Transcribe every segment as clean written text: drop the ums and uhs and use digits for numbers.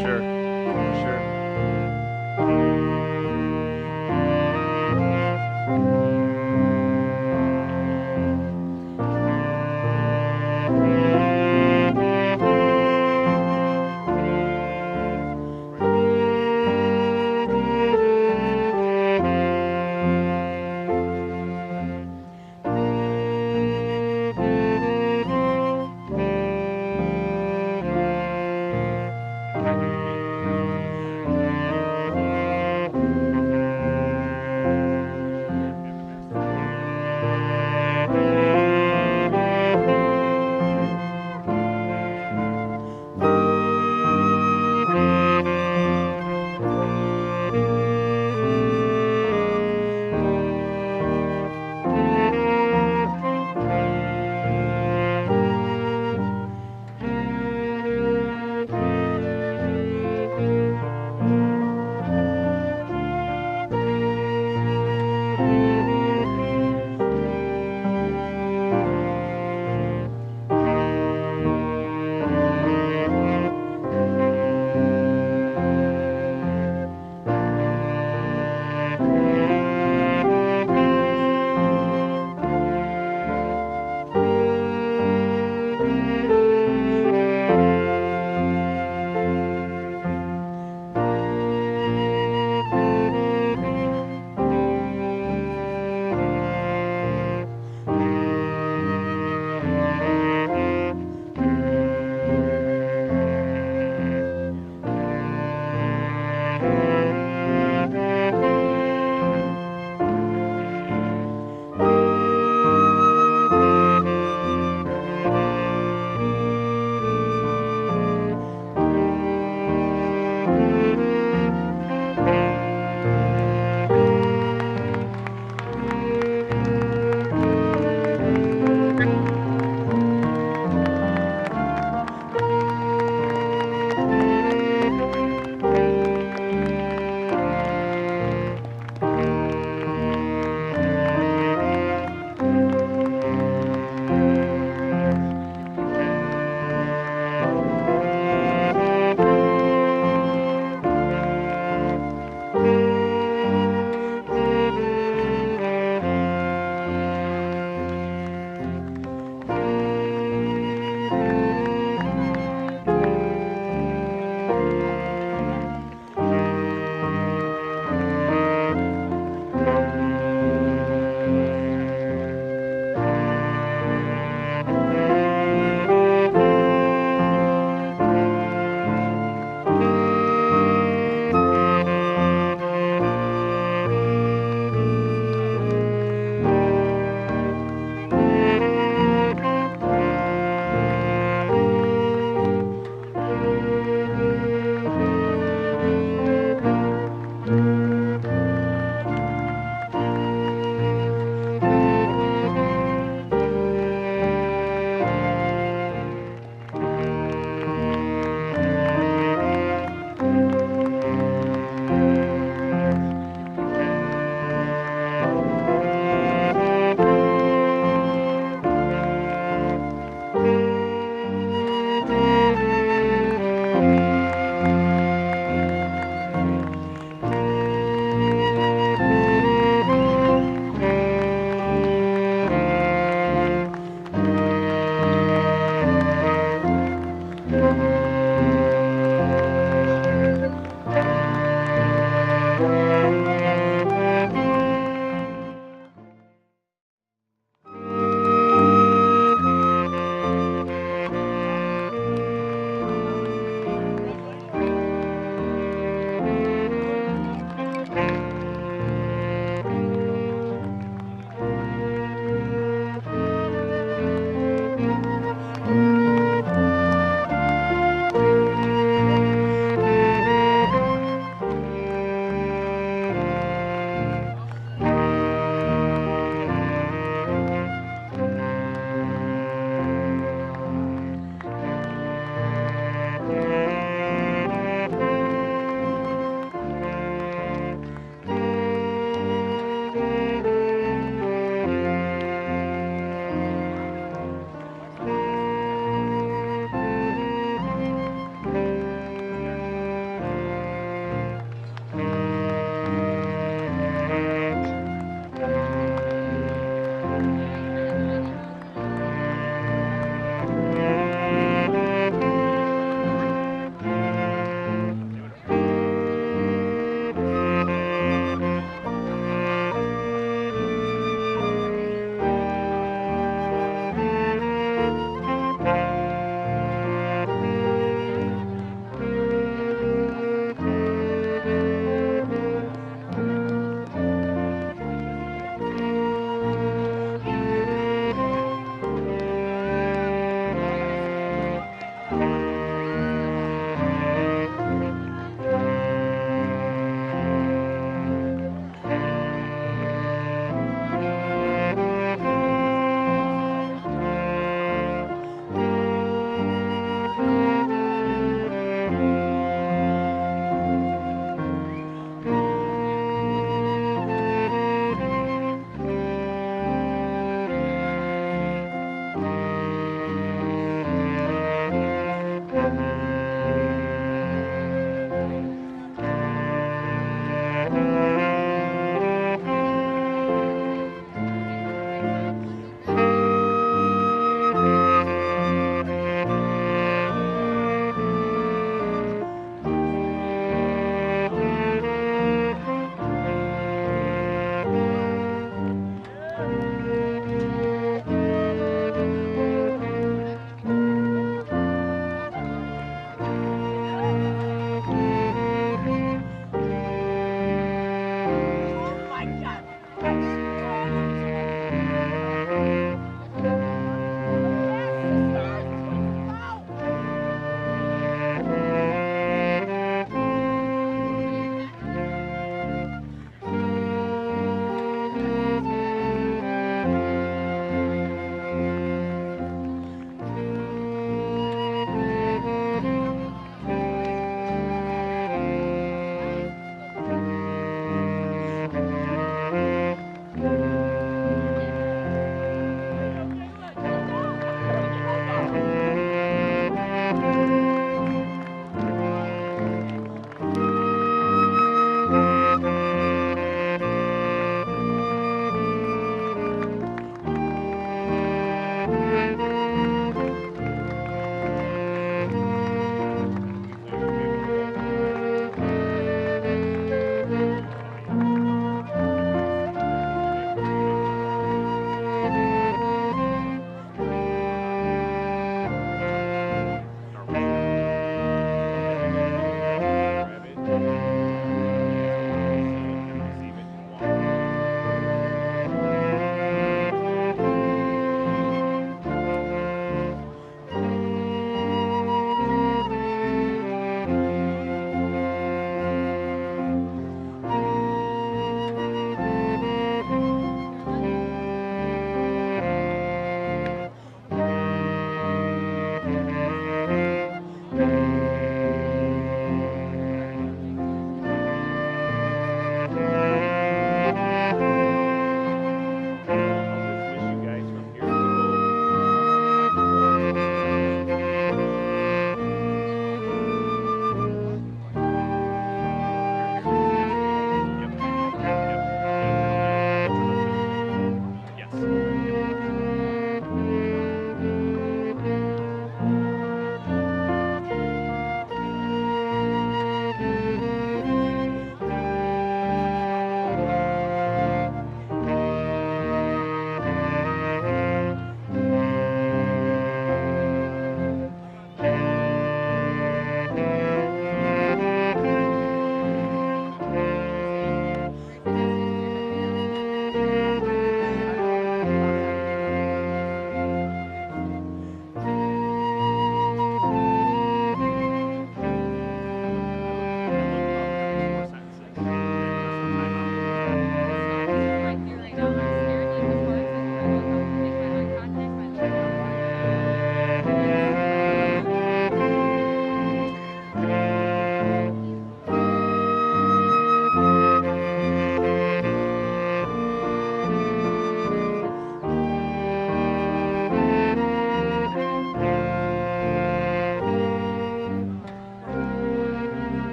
sure. For sure.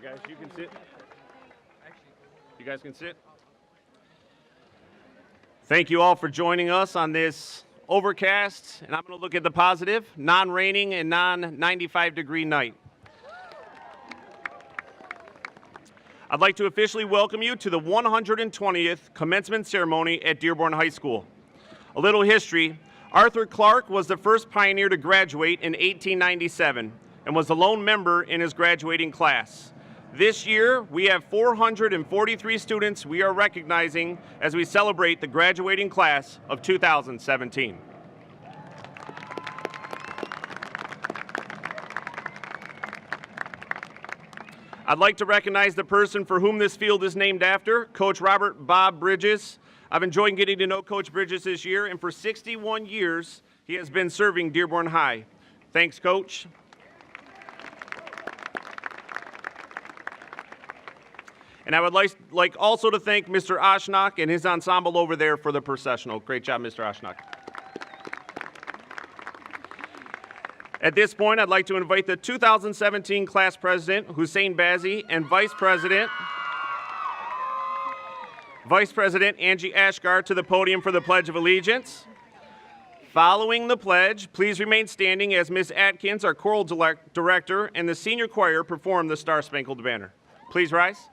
guys, you can sit. You guys can sit. Thank you all for joining us on this overcast, and I'm going to look at the positive, non-raining and non-95 degree night. I'd like to officially welcome you to the 120th commencement ceremony at Dearborn High School. A little history: Arthur Clark was the first pioneer to graduate in 1897 and was the lone member in his graduating class. This year, we have 443 students we are recognizing as we celebrate the graduating class of 2017. I'd like to recognize the person for whom this field is named after, Coach Robert Bob Bridges. I've enjoyed getting to know Coach Bridges this year, and for 61 years, he has been serving Dearborn High. Thanks, Coach. And I would like also to thank Mr. Oshnock and his ensemble over there for the processional. Great job, Mr. Oshnock. At this point, I'd like to invite the 2017 class president, Hussein Bazzi, and Vice President Angie Ashgar to the podium for the Pledge of Allegiance. Following the pledge, please remain standing as Ms. Atkins, our choral director, and the senior choir perform the Star Spangled Banner. Please rise.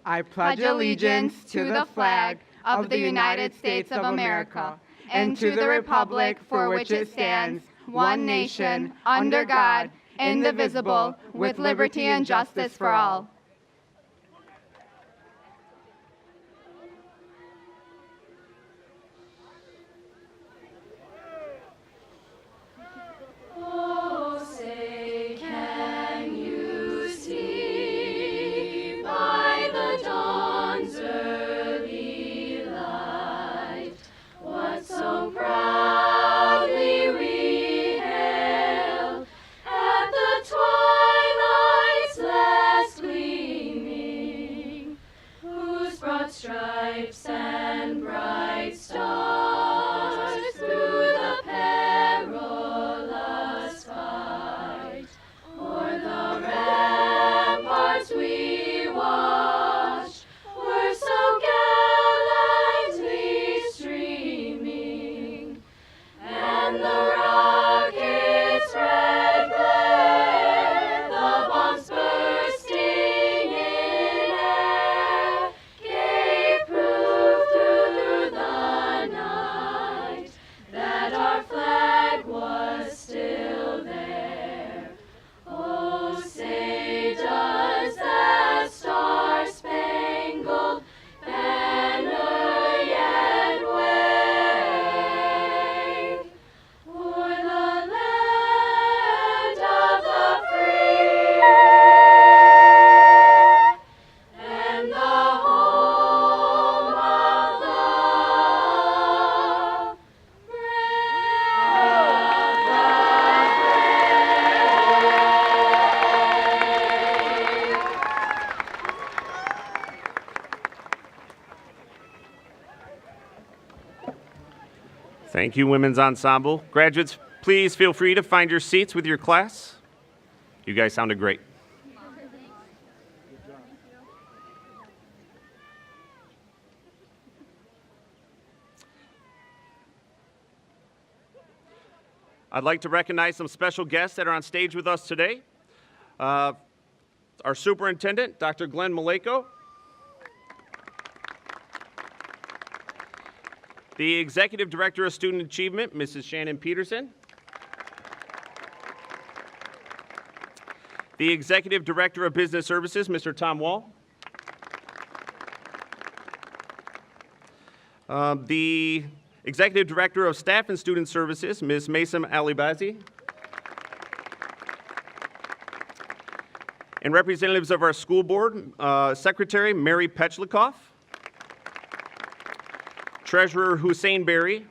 I pledge allegiance to the flag of the United States of America and to the republic for which it stands, one nation, under God, indivisible, with liberty and justice for all. Stripes and bright stars through the perilous fight. O'er the ramparts we watched were so gallantly streaming, and the rockets' red glare, the bombs bursting in air, through the night that our flag was still there. Oh, say does that star-spangled banner yet wave o'er the land of the free and the home of the Thank you, Women's Ensemble. Graduates, please feel free to find your seats with your class. You guys sounded great. I'd like to recognize some special guests that are on stage with us today. Our Superintendent, Dr. Glenn Maleko. The Executive Director of Student Achievement, Mrs. Shannon Peterson. The Executive Director of Business Services, Mr. Tom Wall. The Executive Director of Staff and Student Services, Ms. Maysam Alibazi. And representatives of our school board, Secretary Mary Petchlikoff. Treasurer Hussein Berry,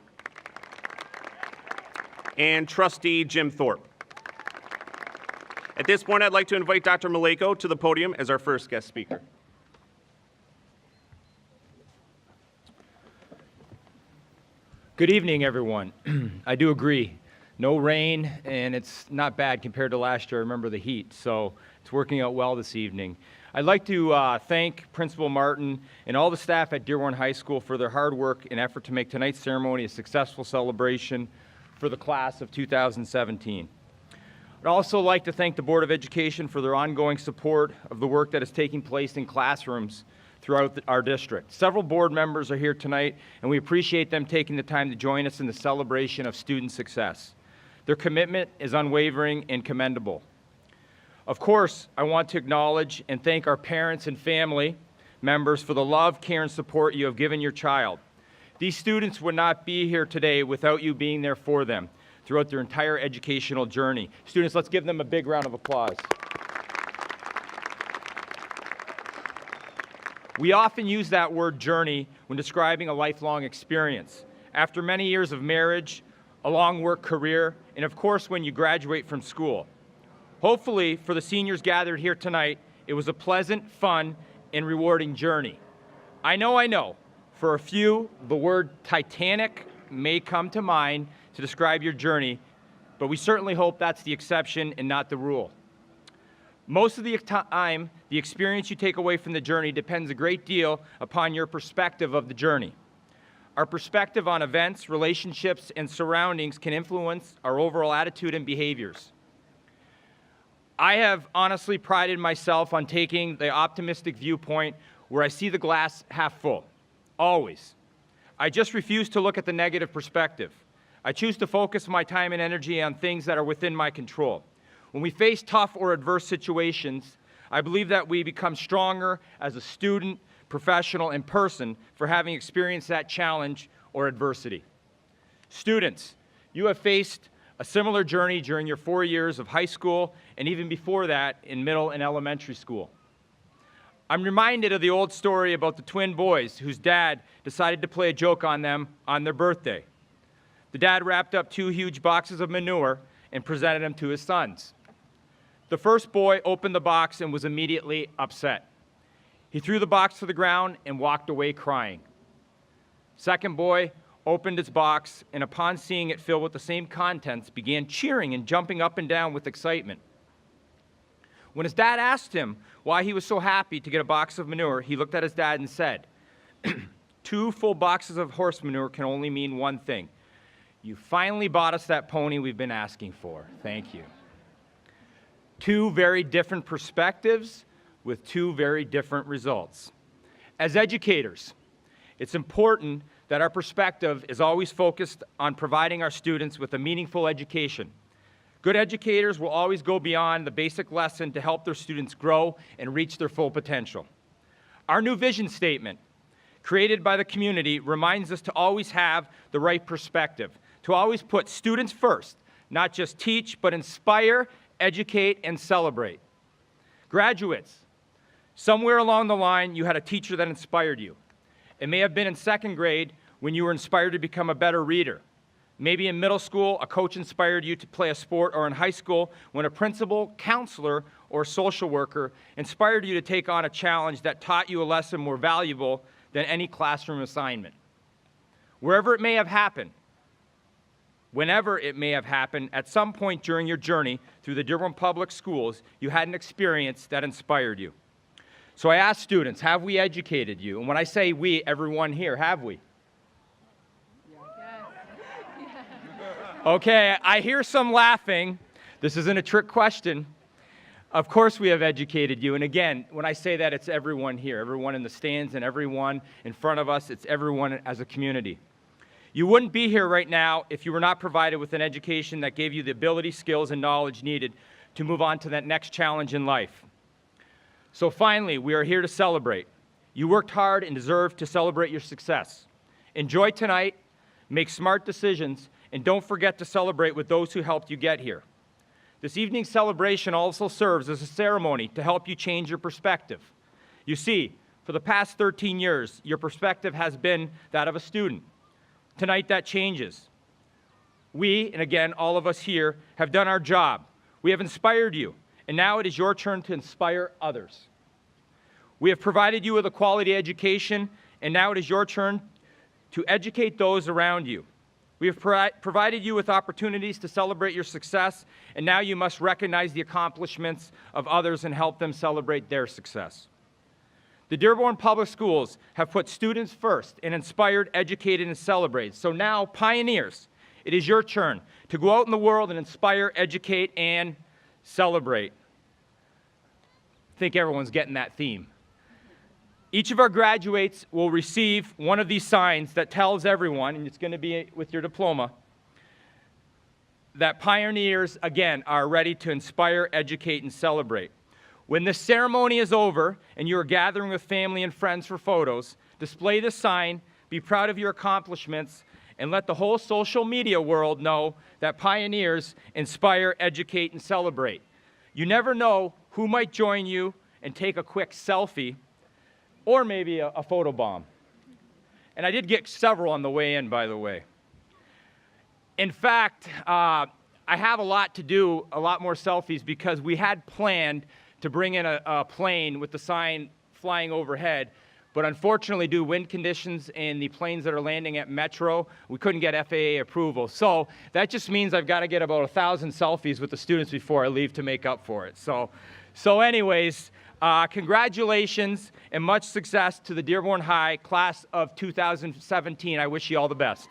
and Trustee Jim Thorpe. At this point, I'd like to invite Dr. Maleko to the podium as our first guest speaker. Good evening, everyone. I do agree. No rain, and it's not bad compared to last year. I remember the heat, so it's working out well this evening. I'd like to thank Principal Martin and all the staff at Dearborn High School for their hard work and effort to make tonight's ceremony a successful celebration for the class of 2017. I'd also like to thank the Board of Education for their ongoing support of the work that is taking place in classrooms throughout our district. Several board members are here tonight, and we appreciate them taking the time to join us in the celebration of student success. Their commitment is unwavering and commendable. Of course, I want to acknowledge and thank our parents and family members for the love, care, and support you have given your child. These students would not be here today without you being there for them throughout their entire educational journey. Students, let's give them a big round of applause. We often use that word journey when describing a lifelong experience. After many years of marriage, a long work career, and of course when you graduate from school. Hopefully, for the seniors gathered here tonight, it was a pleasant, fun, and rewarding journey. I know, for a few, the word Titanic may come to mind to describe your journey, but we certainly hope that's the exception and not the rule. Most of the time, the experience you take away from the journey depends a great deal upon your perspective of the journey. Our perspective on events, relationships, and surroundings can influence our overall attitude and behaviors. I have honestly prided myself on taking the optimistic viewpoint where I see the glass half full, always. I just refuse to look at the negative perspective. I choose to focus my time and energy on things that are within my control. When we face tough or adverse situations, I believe that we become stronger as a student, professional, and person for having experienced that challenge or adversity. Students, you have faced a similar journey during your 4 years of high school and even before that in middle and elementary school. I'm reminded of the old story about the twin boys whose dad decided to play a joke on them on their birthday. The dad wrapped up 2 huge boxes of manure and presented them to his sons. The first boy opened the box and was immediately upset. He threw the box to the ground and walked away crying. Second boy opened his box and upon seeing it filled with the same contents began cheering and jumping up and down with excitement. When his dad asked him why he was so happy to get a box of manure, he looked at his dad and said, 2 full boxes of horse manure can only mean one thing. You finally bought us that pony we've been asking for. Thank you. 2 very different perspectives with 2 very different results. As educators, it's important that our perspective is always focused on providing our students with a meaningful education. Good educators will always go beyond the basic lesson to help their students grow and reach their full potential. Our new vision statement, created by the community, reminds us to always have the right perspective, to always put students first, not just teach, but inspire, educate, and celebrate. Graduates, somewhere along the line, you had a teacher that inspired you. It may have been in 2nd grade when you were inspired to become a better reader. Maybe in middle school, a coach inspired you to play a sport, or in high school, when a principal, counselor, or social worker inspired you to take on a challenge that taught you a lesson more valuable than any classroom assignment. Wherever it may have happened, whenever it may have happened, at some point during your journey through the Dearborn Public Schools, you had an experience that inspired you. So I ask students, have we educated you? And when I say we, everyone here, have we? Okay, I hear some laughing. This isn't a trick question. Of course we have educated you. And again, when I say that, it's everyone here, everyone in the stands and everyone in front of us. It's everyone as a community. You wouldn't be here right now if you were not provided with an education that gave you the ability, skills, and knowledge needed to move on to that next challenge in life. So finally, we are here to celebrate. You worked hard and deserve to celebrate your success. Enjoy tonight, make smart decisions, and don't forget to celebrate with those who helped you get here. This evening's celebration also serves as a ceremony to help you change your perspective. You see, for the past 13 years, your perspective has been that of a student. Tonight, that changes. We, and again, all of us here, have done our job. We have inspired you, and now it is your turn to inspire others. We have provided you with a quality education, and now it is your turn to educate those around you. We have provided you with opportunities to celebrate your success, and now you must recognize the accomplishments of others and help them celebrate their success. The Dearborn Public Schools have put students first and inspired, educated, and celebrated. So now, pioneers, it is your turn to go out in the world and inspire, educate, and celebrate. I think everyone's getting that theme. Each of our graduates will receive one of these signs that tells everyone, and it's going to be with your diploma, that pioneers, again, are ready to inspire, educate, and celebrate. When this ceremony is over and you are gathering with family and friends for photos, display this sign, be proud of your accomplishments, and let the whole social media world know that pioneers inspire, educate, and celebrate. You never know who might join you and take a quick selfie or maybe a photo bomb. And I did get several on the way in, by the way. In fact, I have a lot to do, a lot more selfies, because we had planned to bring in a plane with the sign flying overhead, but unfortunately, due to wind conditions and the planes that are landing at Metro, we couldn't get FAA approval. So that just means I've got to get about 1,000 selfies with the students before I leave to make up for it. So anyways, congratulations and much success to the Dearborn High class of 2017. I wish you all the best.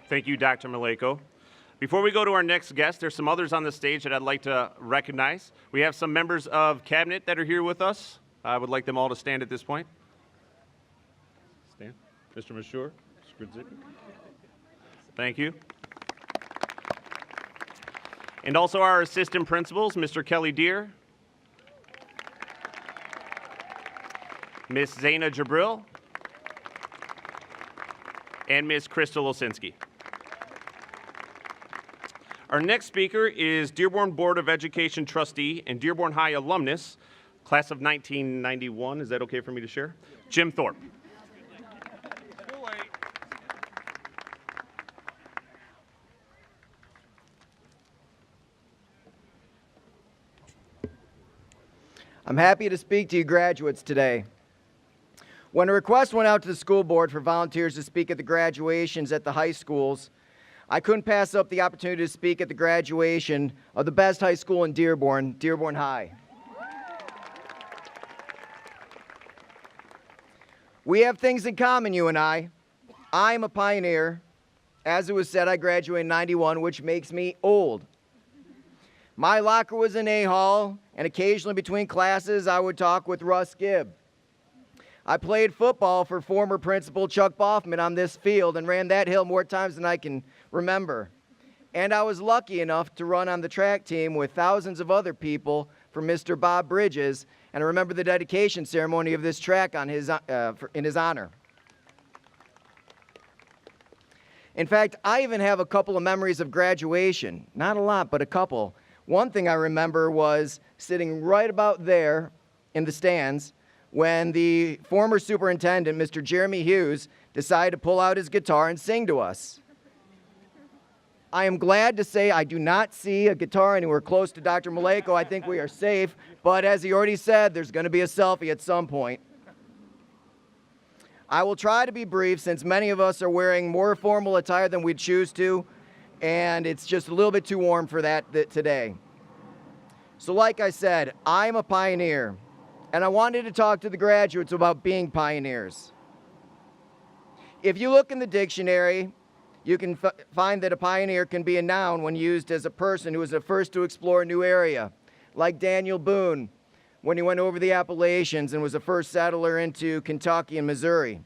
Thank you, Dr. Maleko. Before we go to our next guest, there's some others on the stage that I'd like to recognize. We have some members of Cabinet that are here with us. I would like them all to stand at this point. Stand. Mr. Mashur. Thank you. And also our assistant principals, Mr. Kelly Deere, Miss Zaina Jabril, and Miss Crystal Osinski. Our next speaker is Dearborn Board of Education trustee and Dearborn High alumnus, class of 1991. Is that okay for me to share? Jim Thorpe. I'm happy to speak to you graduates today. When a request went out to the school board for volunteers to speak at the graduations at the high schools, I couldn't pass up the opportunity to speak at the graduation of the best high school in Dearborn, Dearborn High. We have things in common, you and I. I'm a pioneer. As it was said, I graduated in 91, which makes me old. My locker was in A-Hall, and occasionally between classes, I would talk with Russ Gibb. I played football for former principal Chuck Boffman on this field and ran that hill more times than I can remember. And I was lucky enough to run on the track team with thousands of other people for Mr. Bob Bridges, and I remember the dedication ceremony of this track on in his honor. In fact, I even have a couple of memories of graduation. Not a lot, but a couple. One thing I remember was sitting right about there in the stands when the former superintendent, Mr. Jeremy Hughes, decided to pull out his guitar and sing to us. I am glad to say I do not see a guitar anywhere close to Dr. Maleko. I think we are safe, but as he already said, there's going to be a selfie at some point. I will try to be brief since many of us are wearing more formal attire than we'd choose to, and it's just a little bit too warm for that today. So like I said, I'm a pioneer, and I wanted to talk to the graduates about being pioneers. If you look in the dictionary, you can find that a pioneer can be a noun when used as a person who was the first to explore a new area, like Daniel Boone when he went over the Appalachians and was the first settler into Kentucky and Missouri.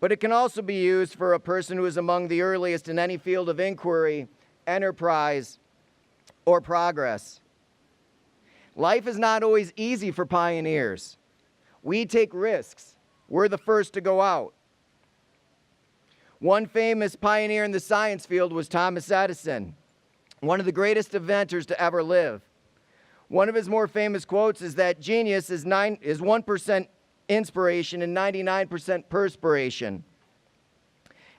But it can also be used for a person who is among the earliest in any field of inquiry, enterprise, or progress. Life is not always easy for pioneers. We take risks. We're the first to go out. One famous pioneer in the science field was Thomas Edison, one of the greatest inventors to ever live. One of his more famous quotes is that genius is 1% inspiration and 99% perspiration.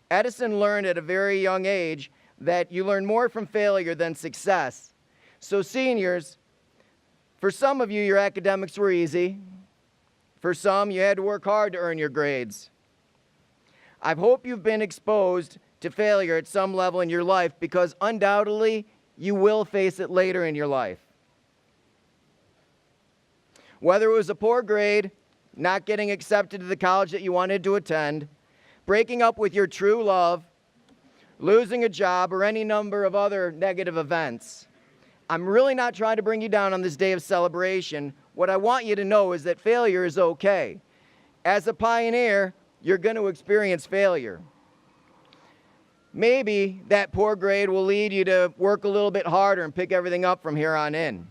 Edison learned at a very young age that you learn more from failure than success. So seniors, for some of you, your academics were easy. For some, you had to work hard to earn your grades. I hope you've been exposed to failure at some level in your life, because undoubtedly you will face it later in your life. Whether it was a poor grade, not getting accepted to the college that you wanted to attend, breaking up with your true love, losing a job, or any number of other negative events, I'm really not trying to bring you down on this day of celebration. What I want you to know is that failure is okay. As a pioneer, you're going to experience failure. Maybe that poor grade will lead you to work a little bit harder and pick everything up from here on in.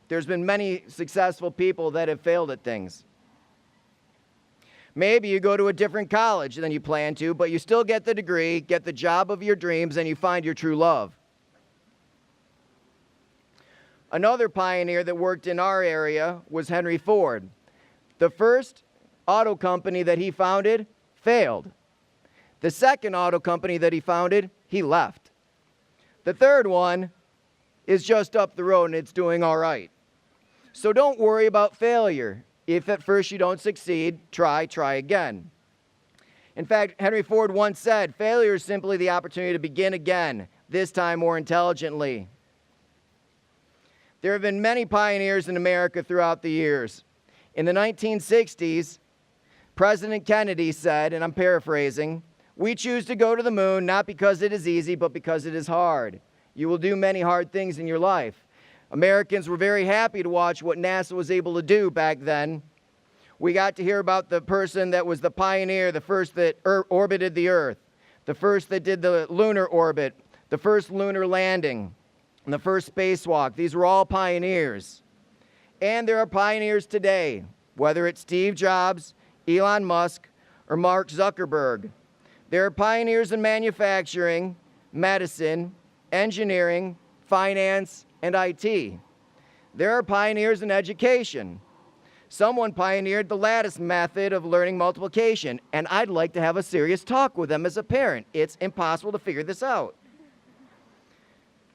There's been many successful people that have failed at things. Maybe you go to a different college than you plan to, but you still get the degree, get the job of your dreams, and you find your true love. Another pioneer that worked in our area was Henry Ford. The first auto company that he founded failed. The second auto company that he founded, he left. The third one is just up the road and it's doing all right. So don't worry about failure. If at first you don't succeed, try again. In fact, Henry Ford once said, failure is simply the opportunity to begin again, this time more intelligently. There have been many pioneers in America throughout the years. In the 1960s, President Kennedy said, and I'm paraphrasing, "We choose to go to the moon not because it is easy, but because it is hard. You will do many hard things in your life." Americans were very happy to watch what NASA was able to do back then. We got to hear about the person that was the pioneer, the first that orbited the Earth, the first that did the lunar orbit, the first lunar landing, and the first spacewalk. These were all pioneers. And there are pioneers today, whether it's Steve Jobs, Elon Musk, or Mark Zuckerberg. There are pioneers in manufacturing, medicine, engineering, finance, and IT. There are pioneers in education. Someone pioneered the lattice method of learning multiplication, and I'd like to have a serious talk with them as a parent. It's impossible to figure this out.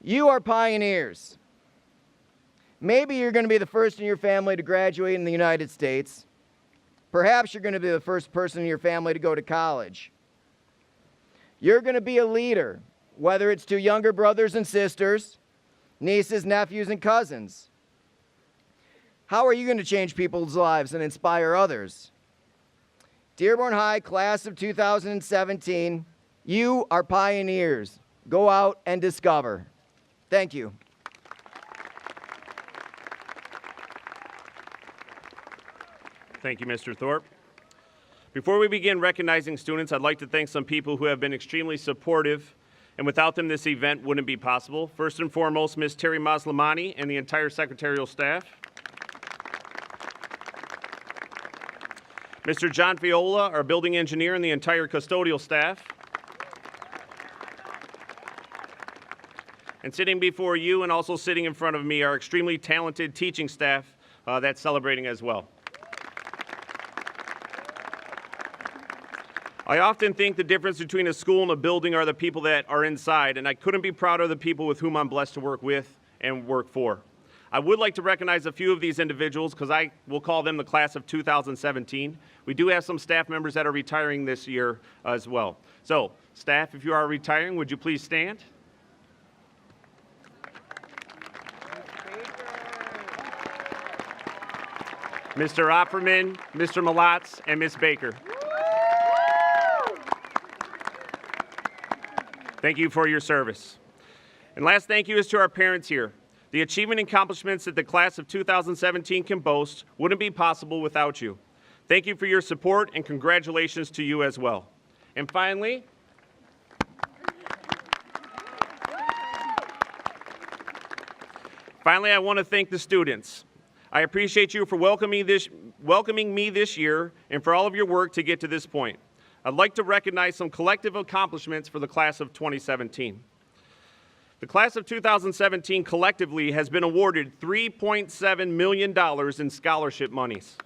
You are pioneers. Maybe you're going to be the first in your family to graduate in the United States. Perhaps you're going to be the first person in your family to go to college. You're going to be a leader, whether it's to younger brothers and sisters, nieces, nephews, and cousins. How are you going to change people's lives and inspire others? Dearborn High, class of 2017, you are pioneers. Go out and discover. Thank you. Thank you, Mr. Thorpe. Before we begin recognizing students, I'd like to thank some people who have been extremely supportive, and without them this event wouldn't be possible. First and foremost, Ms. Terry Maslamani and the entire secretarial staff. Mr. John Fiola, our building engineer, and the entire custodial staff. And sitting before you and also sitting in front of me are extremely talented teaching staff that's celebrating as well. I often think the difference between a school and a building are the people that are inside, and I couldn't be prouder of the people with whom I'm blessed to work with and work for. I would like to recognize a few of these individuals because I will call them the class of 2017. We do have some staff members that are retiring this year as well. So, staff, if you are retiring, would you please stand? Mr. Opperman, Mr. Malatz, and Ms. Baker. Thank you for your service. And last thank you is to our parents here. The achievement and accomplishments that the class of 2017 can boast wouldn't be possible without you. Thank you for your support and congratulations to you as well. And finally, I want to thank the students. I appreciate you for welcoming me this year and for all of your work to get to this point. I'd like to recognize some collective accomplishments for the class of 2017. The class of 2017 collectively has been awarded $3.7 million in scholarship monies.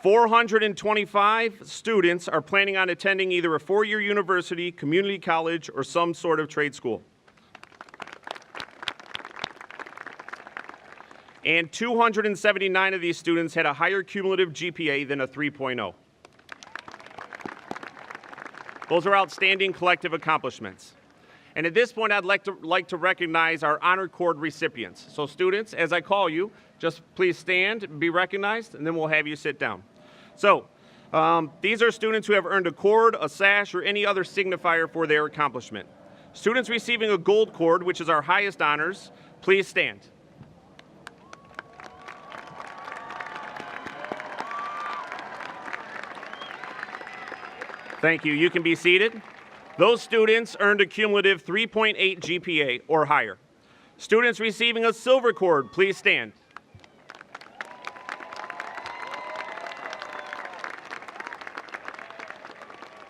425 students are planning on attending either a four-year university, community college, or some sort of trade school. and 279 of these students had a higher cumulative GPA than a 3.0. Those are outstanding collective accomplishments. And at this point, I'd like to recognize our Honor Cord recipients. So students, as I call you, just please stand, be recognized, and then we'll have you sit down. So these are students who have earned a cord, a sash, or any other signifier for their accomplishment. Students receiving a gold cord, which is our highest honors, please stand. Thank you. You can be seated. Those students earned a cumulative 3.8 GPA or higher. Students receiving a silver cord, please stand.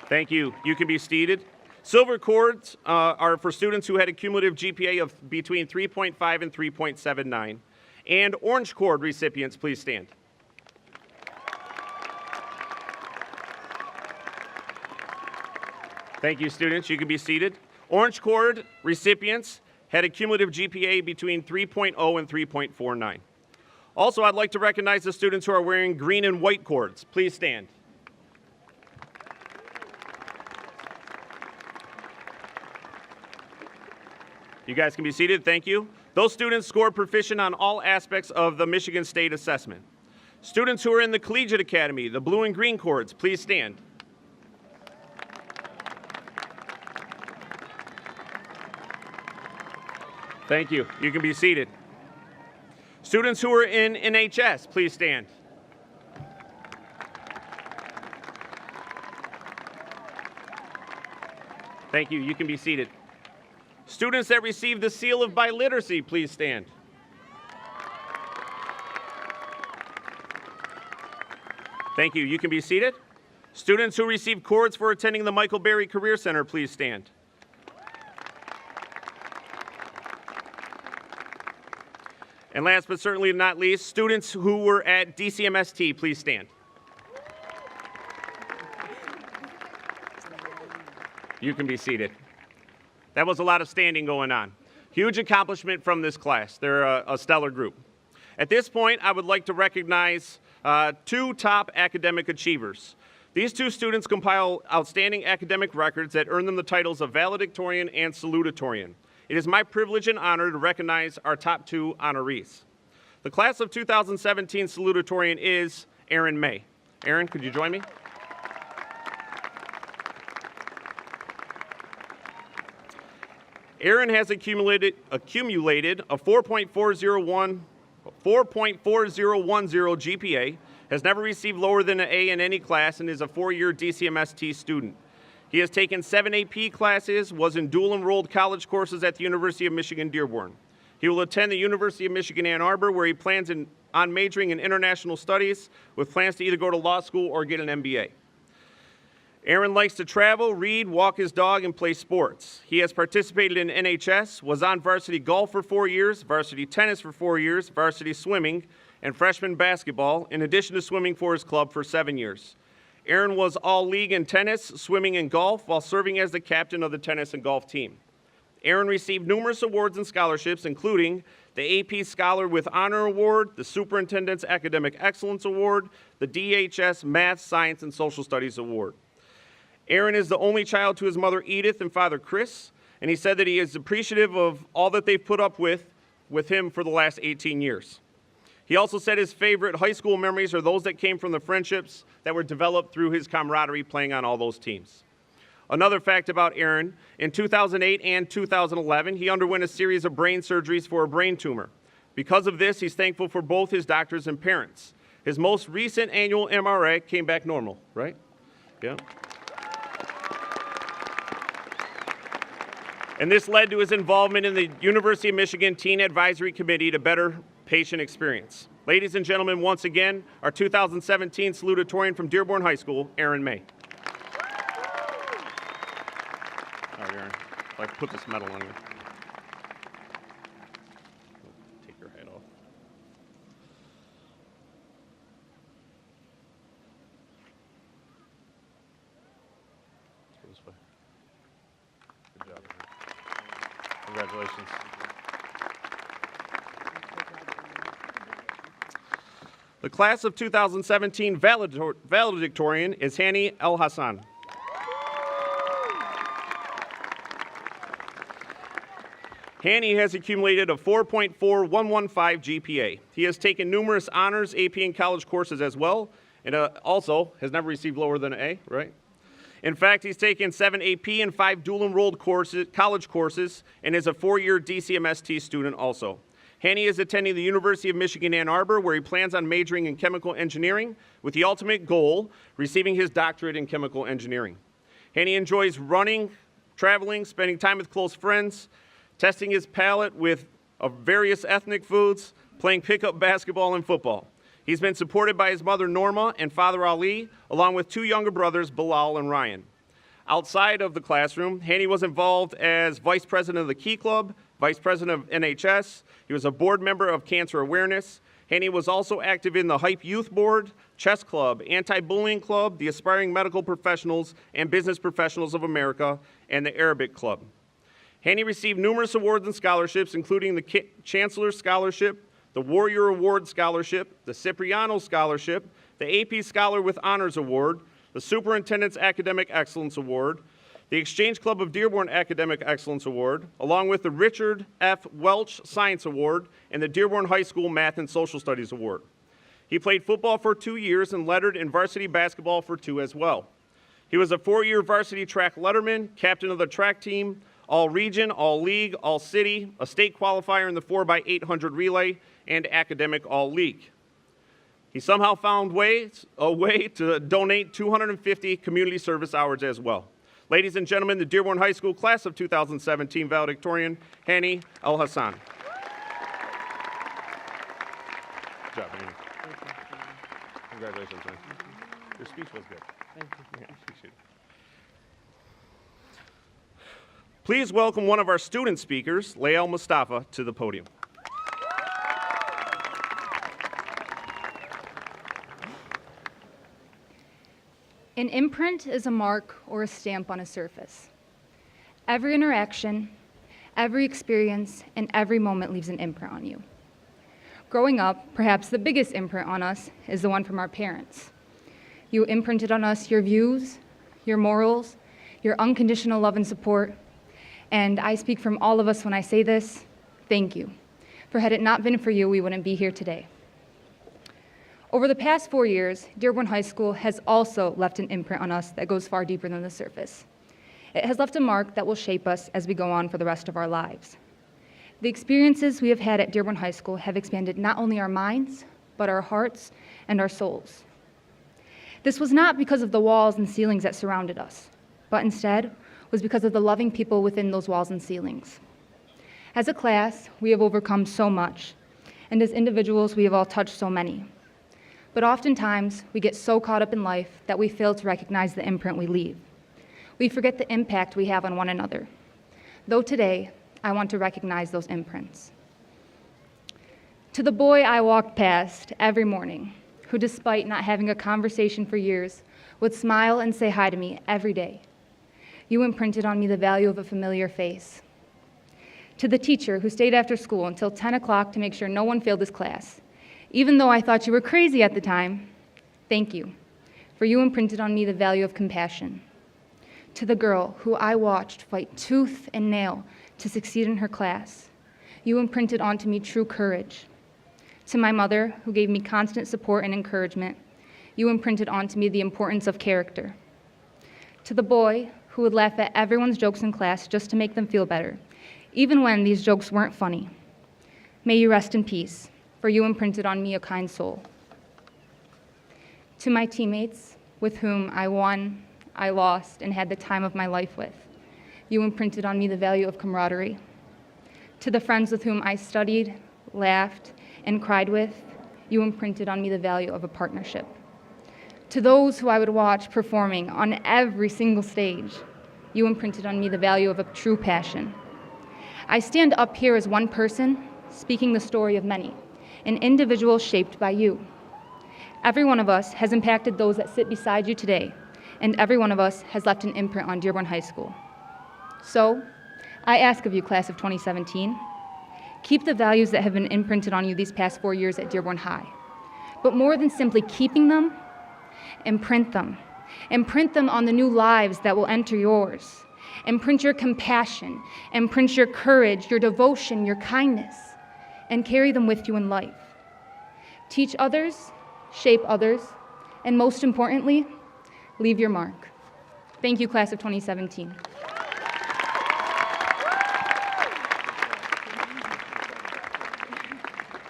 Thank you. You can be seated. Silver cords are for students who had a cumulative GPA of between 3.5 and 3.79. And orange cord recipients, please stand. Thank you, students. You can be seated. Orange cord recipients had a cumulative GPA between 3.0 and 3.49. Also, I'd like to recognize the students who are wearing green and white cords. Please stand. You guys can be seated. Thank you. Those students scored proficient on all aspects of the Michigan State assessment. Students who are in the Collegiate Academy, the blue and green cords, please stand. Thank you. You can be seated. Students who are in NHS, please stand. Thank you. You can be seated. Students that receive the seal of biliteracy, please stand. Thank you. You can be seated. Students who receive cords for attending the Michael Berry Career Center, please stand. And last but certainly not least, students who were at DCMST, please stand. You can be seated. That was a lot of standing going on. Huge accomplishment from this class. They're a stellar group. At this point, I would like to recognize two top academic achievers. These two students compile outstanding academic records that earn them the titles of valedictorian and salutatorian. It is my privilege and honor to recognize our top two honorees. The class of 2017 salutatorian is Aaron May. Aaron, could you join me? Aaron has accumulated a 4.4010 GPA, has never received lower than an A in any class, and is a 4-year DCMST student. He has taken 7 AP classes, was in dual enrolled college courses at the University of Michigan Dearborn. He will attend the University of Michigan Ann Arbor, where he plans on majoring in international studies with plans to either go to law school or get an MBA. Aaron likes to travel, read, walk his dog, and play sports. He has participated in NHS, was on varsity golf for 4 years, varsity tennis for 4 years, varsity swimming, and freshman basketball, in addition to swimming for his club for 7 years. Aaron was all-league in tennis, swimming, and golf while serving as the captain of the tennis and golf team. Aaron received numerous awards and scholarships, including the AP Scholar with Honor Award, the Superintendent's Academic Excellence Award, the DHS Math, Science, and Social Studies Award. Aaron is the only child to his mother Edith and father Chris, and he said that he is appreciative of all that they've put up with him for the last 18 years. He also said his favorite high school memories are those that came from the friendships that were developed through his camaraderie playing on all those teams. Another fact about Aaron, in 2008 and 2011, he underwent a series of brain surgeries for a brain tumor. Because of this, he's thankful for both his doctors and parents. His most recent annual MRI came back normal, right? Yeah. And this led to his involvement in the University of Michigan Teen Advisory Committee to better patient experience. Ladies and gentlemen, once again, our 2017 salutatorian from Dearborn High School, Aaron May. All right, Aaron, if I put this medal on you. Take your hat off. Let's go this way. Good job, Aaron. Congratulations. The class of 2017 valedictorian is Hani El Hassan. Hani has accumulated a 4.4115 GPA. He has taken numerous honors, AP, and college courses as well, and also has never received lower than an A, right? In fact, he's taken 7 AP and 5 dual-enrolled college courses and is a 4-year DCMST student also. Hani is attending the University of Michigan, Ann Arbor, where he plans on majoring in chemical engineering with the ultimate goal, receiving his doctorate in chemical engineering. Hani enjoys running, traveling, spending time with close friends, testing his palate with various ethnic foods, playing pickup basketball and football. He's been supported by his mother, Norma, and father, Ali, along with 2 younger brothers, Bilal and Ryan. Outside of the classroom, Hani was involved as vice president of the Key Club, vice president of NHS. He was a board member of Cancer Awareness. Hani was also active in the Hype Youth Board, Chess Club, Anti-Bullying Club, the Aspiring Medical Professionals and Business Professionals of America, and the Arabic Club. Hani received numerous awards and scholarships, including the Chancellor's Scholarship, the Warrior Award Scholarship, the Cipriano Scholarship, the AP Scholar with Honors Award, the Superintendent's Academic Excellence Award, the Exchange Club of Dearborn Academic Excellence Award, along with the Richard F. Welch Science Award and the Dearborn High School Math and Social Studies Award. He played football for 2 years and lettered in varsity basketball for 2 as well. He was a 4-year varsity track letterman, captain of the track team, all-region, all-league, all-city, a state qualifier in the 4x800 relay, and academic all-league. He somehow found a way to donate 250 community service hours as well. Ladies and gentlemen, the Dearborn High School class of 2017 valedictorian, Hani El Hassan. Good job, Hani. Congratulations, man. Your speech was good. Thank you. Yeah, appreciate it. Please welcome one of our student speakers, Lael Mustafa, to the podium. An imprint is a mark or a stamp on a surface. Every interaction, every experience, and every moment leaves an imprint on you. Growing up, perhaps the biggest imprint on us is the one from our parents. You imprinted on us your views, your morals, your unconditional love and support, and I speak from all of us when I say this, thank you. For had it not been for you, we wouldn't be here today. Over the past 4 years, Dearborn High School has also left an imprint on us that goes far deeper than the surface. It has left a mark that will shape us as we go on for the rest of our lives. The experiences we have had at Dearborn High School have expanded not only our minds, but our hearts and our souls. This was not because of the walls and ceilings that surrounded us, but instead was because of the loving people within those walls and ceilings. As a class, we have overcome so much, and as individuals, we have all touched so many. But oftentimes, we get so caught up in life that we fail to recognize the imprint we leave. We forget the impact we have on one another. Though today, I want to recognize those imprints. To the boy I walked past every morning, who despite not having a conversation for years, would smile and say hi to me every day. You imprinted on me the value of a familiar face. To the teacher who stayed after school until 10 o'clock to make sure no one failed his class, even though I thought you were crazy at the time, thank you, for you imprinted on me the value of compassion. To the girl who I watched fight tooth and nail to succeed in her class, you imprinted onto me true courage. To my mother, who gave me constant support and encouragement, you imprinted onto me the importance of character. To the boy who would laugh at everyone's jokes in class just to make them feel better, even when these jokes weren't funny, may you rest in peace, for you imprinted on me a kind soul. To my teammates, with whom I won, I lost, and had the time of my life with, you imprinted on me the value of camaraderie. To the friends with whom I studied, laughed, and cried with, you imprinted on me the value of a partnership. To those who I would watch performing on every single stage, you imprinted on me the value of a true passion. I stand up here as one person, speaking the story of many, an individual shaped by you. Every one of us has impacted those that sit beside you today, and every one of us has left an imprint on Dearborn High School. So, I ask of you, class of 2017, keep the values that have been imprinted on you these past 4 years at Dearborn High, But more than simply keeping them, imprint them. Imprint them on the new lives that will enter yours. Imprint your compassion, imprint your courage, your devotion, your kindness, and carry them with you in life. Teach others, shape others, and most importantly, leave your mark. Thank you, class of 2017.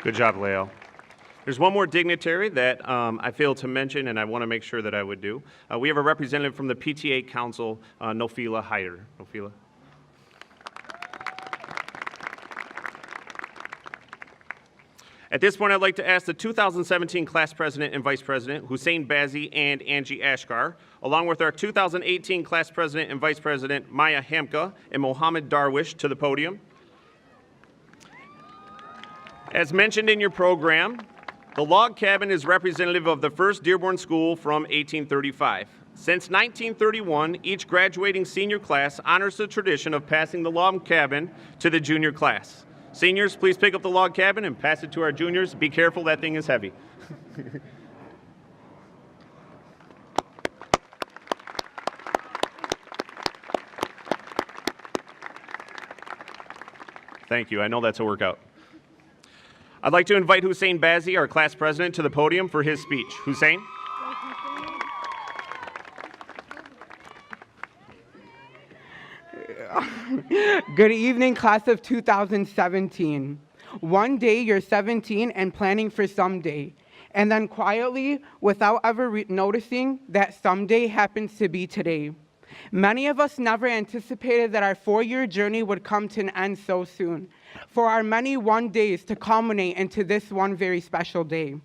Good job, Leo. There's one more dignitary that I failed to mention, and I want to make sure that I would do. We have a representative from the PTA Council, Nofila Hyder. Nofila. At this point, I'd like to ask the 2017 class president and vice president, Hussein Bazzi and Angie Ashkar, along with our 2018 class president and vice president, Maya Hamka and Mohammed Darwish, to the podium. As mentioned in your program, the log cabin is representative of the first Dearborn school from 1835. Since 1931, each graduating senior class honors the tradition of passing the log cabin to the junior class. Seniors, please pick up the log cabin and pass it to our juniors. Be careful, that thing is heavy. Thank you, I know that's a workout. I'd like to invite Hussein Bazzi, our class president, to the podium for his speech. Hussein? Good evening, class of 2017. One day you're 17 and planning for someday, and then quietly, without ever noticing, that someday happens to be today. Many of us never anticipated that our 4-year journey would come to an end so soon, for our many one days to culminate into this one very special day.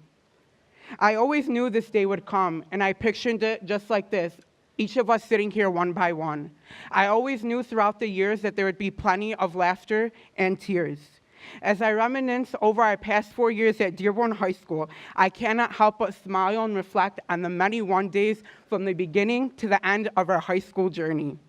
I always knew this day would come, and I pictured it just like this, each of us sitting here one by one. I always knew throughout the years that there would be plenty of laughter and tears. As I reminisce over our past 4 years at Dearborn High School, I cannot help but smile and reflect on the many one days from the beginning to the end of our high school journey.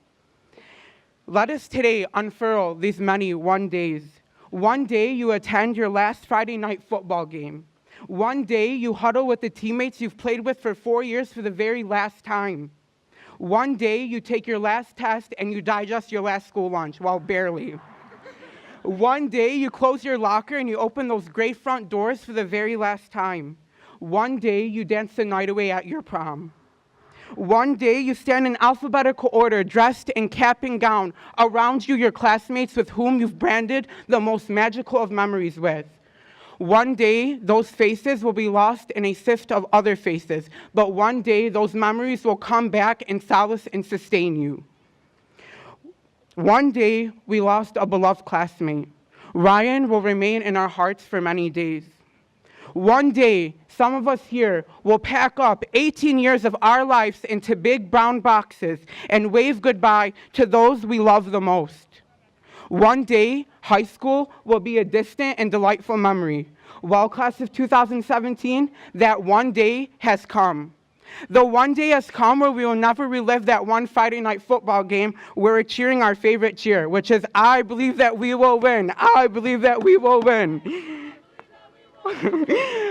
Let us today unfurl these many one days. One day you attend your last Friday night football game. One day you huddle with the teammates you've played with for 4 years for the very last time. One day you take your last test and you digest your last school lunch, well, barely. One day you close your locker and you open those gray front doors for the very last time. One day you dance the night away at your prom. One day you stand in alphabetical order, dressed in cap and gown, around you your classmates with whom you've branded the most magical of memories with. One day, those faces will be lost in a sift of other faces, but one day, those memories will come back and solace and sustain you. One day, we lost a beloved classmate. Ryan will remain in our hearts for many days. One day, some of us here will pack up 18 years of our lives into big brown boxes and wave goodbye to those we love the most. One day, high school will be a distant and delightful memory. Well, class of 2017, that one day has come. The one day has come where we will never relive that one Friday night football game where we're cheering our favorite cheer, which is, I believe that we will win. I believe that we will win.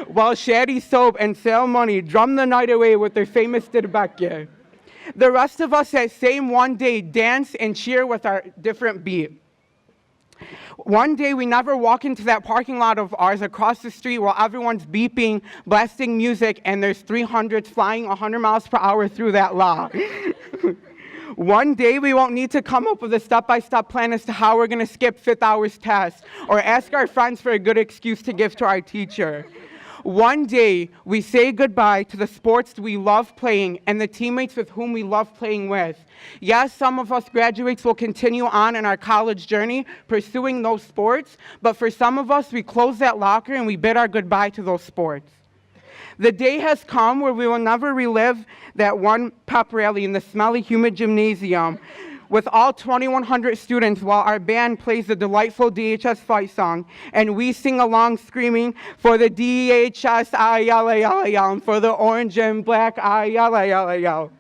While Shady Soap and Sale Money drum the night away with their famous Dirbeke. The rest of us that same one day dance and cheer with our different beat. One day we never walk into that parking lot of ours across the street while everyone's beeping, blasting music, and there's 300s flying 100 miles per hour through that lot. One day we won't need to come up with a step-by-step plan as to how we're going to skip fifth hour's test or ask our friends for a good excuse to give to our teacher. One day, we say goodbye to the sports we love playing and the teammates with whom we love playing with. Yes, some of us graduates will continue on in our college journey pursuing those sports, but for some of us, we close that locker and we bid our goodbye to those sports. The day has come where we will never relive that one pep rally in the smelly, humid gymnasium with all 2,100 students while our band plays the delightful DHS fight song, and we sing along screaming, for the DHS, I yell, and for the orange and black, I yell.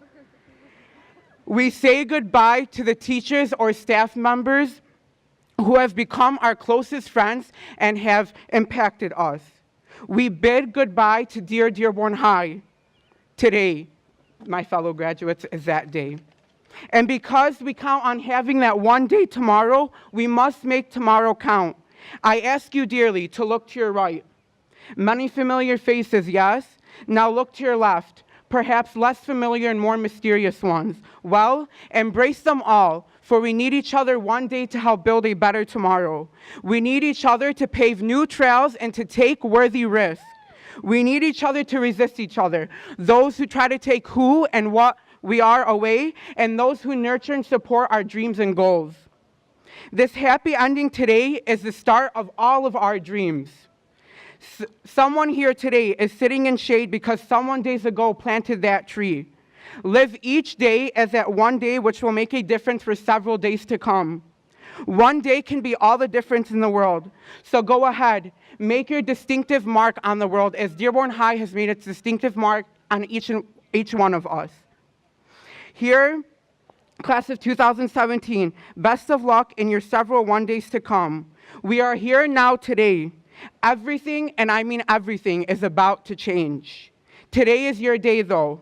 We say goodbye to the teachers or staff members who have become our closest friends and have impacted us. We bid goodbye to dear Dearborn High. Today, my fellow graduates, is that day. And because we count on having that one day tomorrow, we must make tomorrow count. I ask you dearly to look to your right. Many familiar faces, yes? Now look to your left, perhaps less familiar and more mysterious ones. Well, embrace them all, for we need each other one day to help build a better tomorrow. We need each other to pave new trails and to take worthy risks. We need each other to resist each other, those who try to take who and what we are away, and those who nurture and support our dreams and goals. This happy ending today is the start of all of our dreams. Someone here today is sitting in shade because someone days ago planted that tree. Live each day as that one day which will make a difference for several days to come. One day can be all the difference in the world. So go ahead, make your distinctive mark on the world as Dearborn High has made its distinctive mark on each one of us. Here, class of 2017, best of luck in your several one days to come. We are here now today. Everything, and I mean everything, is about to change. Today is your day though,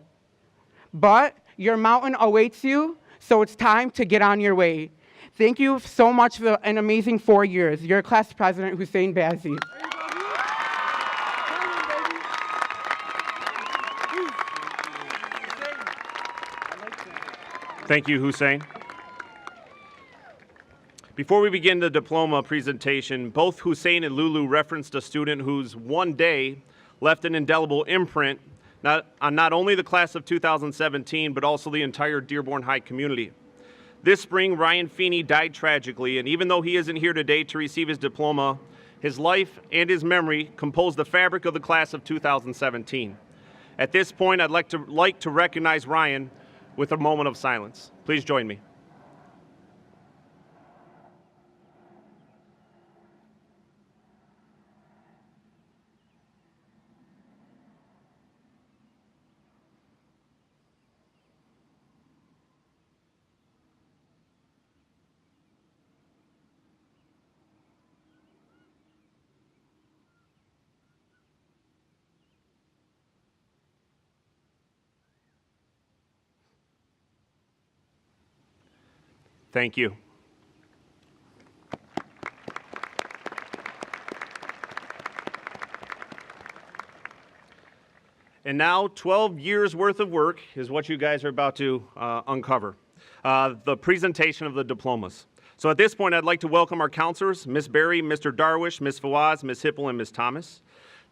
but your mountain awaits you, so it's time to get on your way. Thank you so much for an amazing 4 years. Your class president, Hussein Bazzi. Thank you, Hussein. Before we begin the diploma presentation, both Hussein and Lulu referenced a student whose one day left an indelible imprint on not only the class of 2017, but also the entire Dearborn High community. This spring, Ryan Feeney died tragically, and even though he isn't here today to receive his diploma, his life and his memory compose the fabric of the class of 2017. At this point, I'd like to recognize Ryan with a moment of silence. Please join me. Thank you. And now 12 years worth of work is what you guys are about to uncover, the presentation of the diplomas. So at this point, I'd like to welcome our counselors, Ms. Berry, Mr. Darwish, Ms. Fawaz, Ms. Hipple, and Ms. Thomas.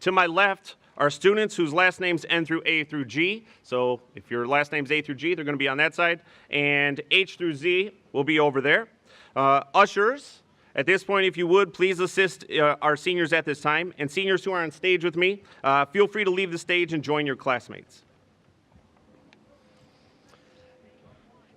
To my left are students whose last names end through A through G. So if your last name's A through G, they're going to be on that side. And H through Z will be over there. Ushers, at this point, if you would, please assist our seniors at this time. And seniors who are on stage with me, feel free to leave the stage and join your classmates.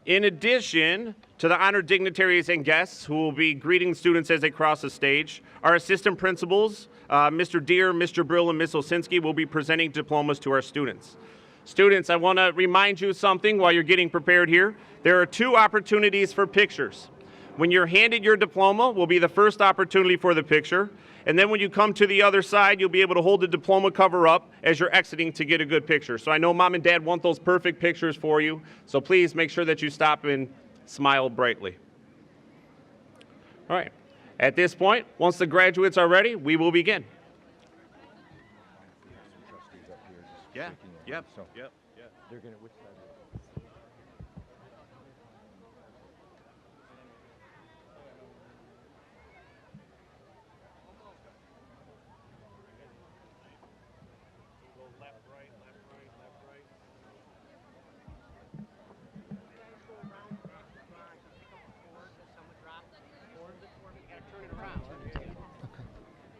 In addition to the honored dignitaries and guests who will be greeting students as they cross the stage, our assistant principals, Mr. Deere, Mr. Brill, and Ms. Osinski will be presenting diplomas to our students. Students, I want to remind you something while you're getting prepared here. There are 2 opportunities for pictures. When you're handed your diploma will be the first opportunity for the picture, and then when you come to the other side, you'll be able to hold the diploma cover up as you're exiting to get a good picture. So I know Mom and Dad want those perfect pictures for you, so please make sure that you stop and smile brightly. All right, at this point, once the graduates are ready, we will begin. Yeah, yep. They're going to which side?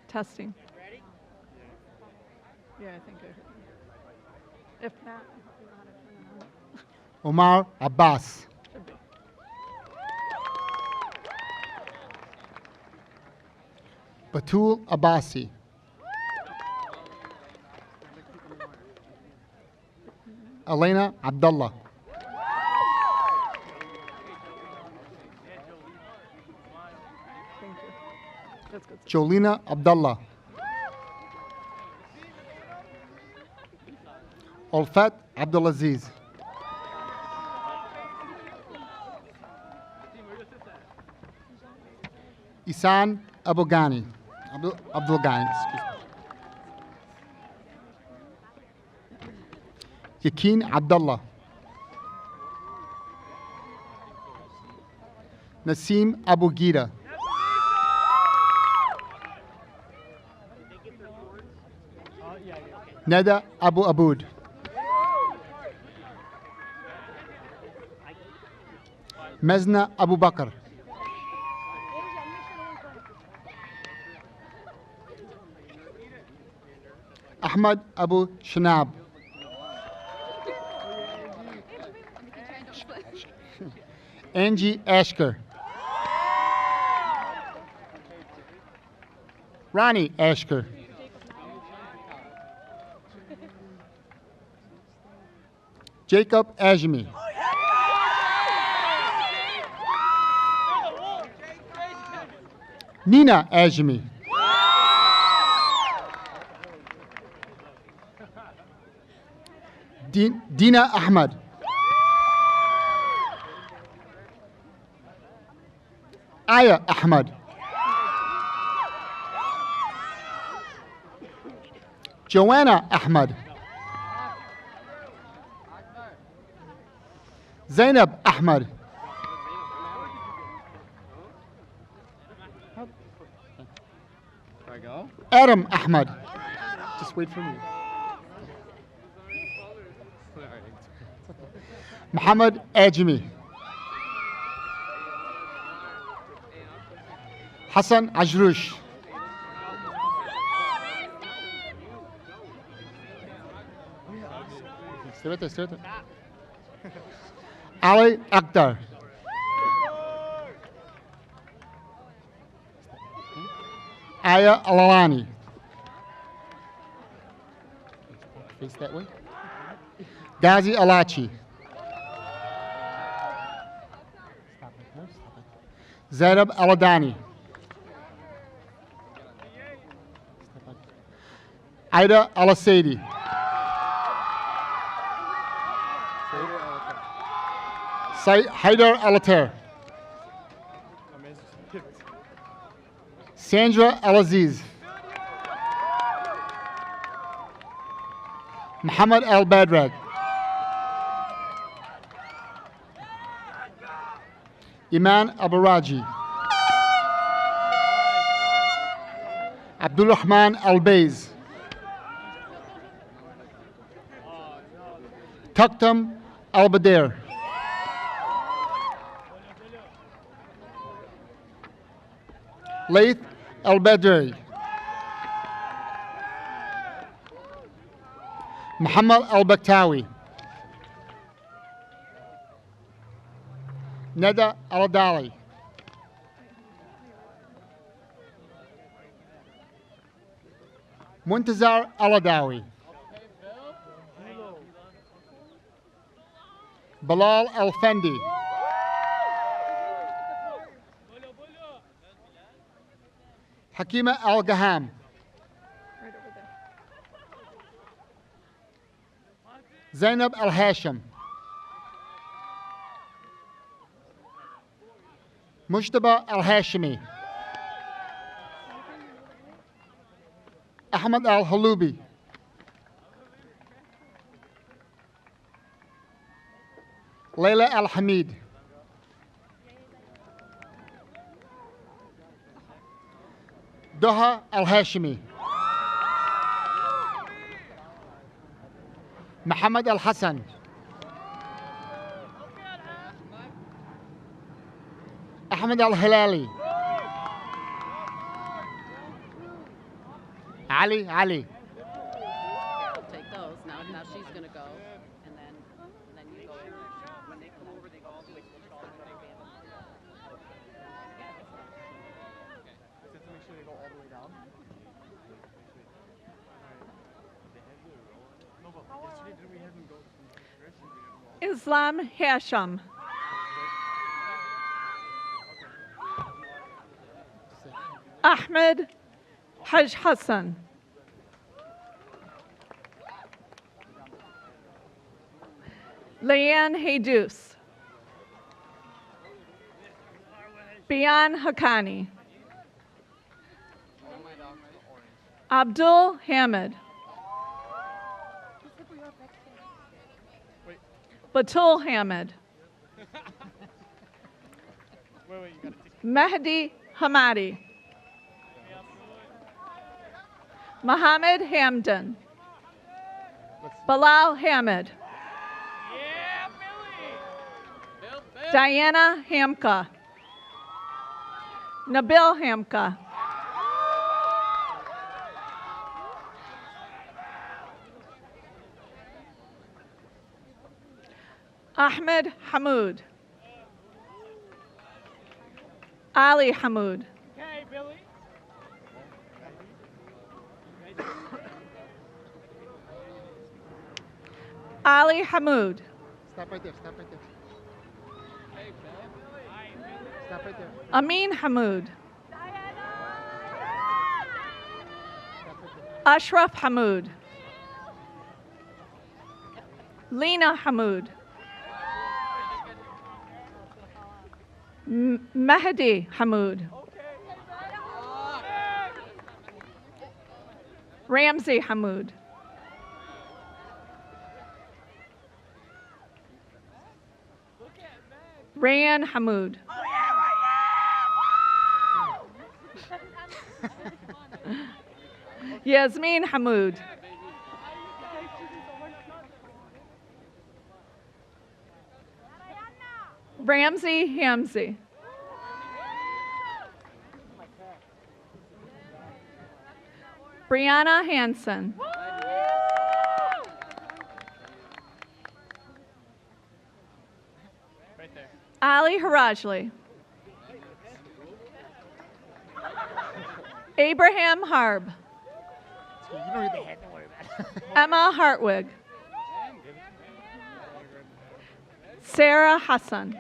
Testing. Ready? Yeah, I think I heard. If not, you know how to turn it on. Omar Abbas. Should be. Batul Abbasi. Elena Abdullah. Thank you. That's good. Jolina Abdullah. Ulfat Abdulaziz. Isan Abu Ghani. Abdul Ghani, excuse me. Yakin Abdullah. Nasim Abu Ghida. Neda Abu Aboud. Mezna Abu Bakr. Ahmad Abu Shanab. Angie Ashker. Ronnie Ashker. Jacob Ajmi. Nina Ajmi. Dina Ahmad. Aya Ahmad. Joanna Ahmad. Zainab Ahmad. Adam Ahmad. Just wait for me. Muhammad Ajmi. Hassan Ajrush. Stay with it. Ali Akhtar. Aya Alalani. Face that way. Ghazi Alachi. Zainab Aladani. Ida Al-Saidi. Haidar Alater. Sandra Al-Aziz. Muhammad Al-Badrag. Iman Abaraji. Abdul Rahman Al-Bayz. Taktam Al-Badair. Laith Al-Badri. Muhammad Al-Baktawi. Neda Al-Adali. Muntazar Al-Adawi. Bilal Al-Fendi. Hakima Al-Gaham. Right over there. Zainab Al-Hashim. Mushtaba Al-Hashimi. Ahmad Al-Halubi. Layla Al-Hamid. Doha Al-Hashimi. Muhammad Al-Hassan. Ahmed Al-Hilali. Ali. Okay, I'll take those. Now she's gonna go, and then you go. When they come over, they go all the way to the start. Make sure they go all the way down. No, but yesterday did we have them go from Islam Hasham. Ahmed Haj Hassan. Leanne Jesus. Bian Haqqani. Abdul Hamid. Batul Hamid. Mehdi Hamadi. Mohammed Hamdan. Bilal Hamid. Diana Hamka. Nabil Hamka. Ahmed Hamoud. Ali Hamoud. Okay, Billy. Ali Hamoud. Stop right there. Stop right there. Stop right there. Amin Hamoud. Ashraf Hamoud. Lena Hamoud. Mehdi Hamoud. Ramsey Hamoud. Rayan Hamoud. Yasmin Hamoud. Ramsey Hamzy. Brianna Hansen. Right there. Ali Harajli. Abraham Harb. You don't need the head, don't worry about it. Emma Hartwig. Sarah Hassan.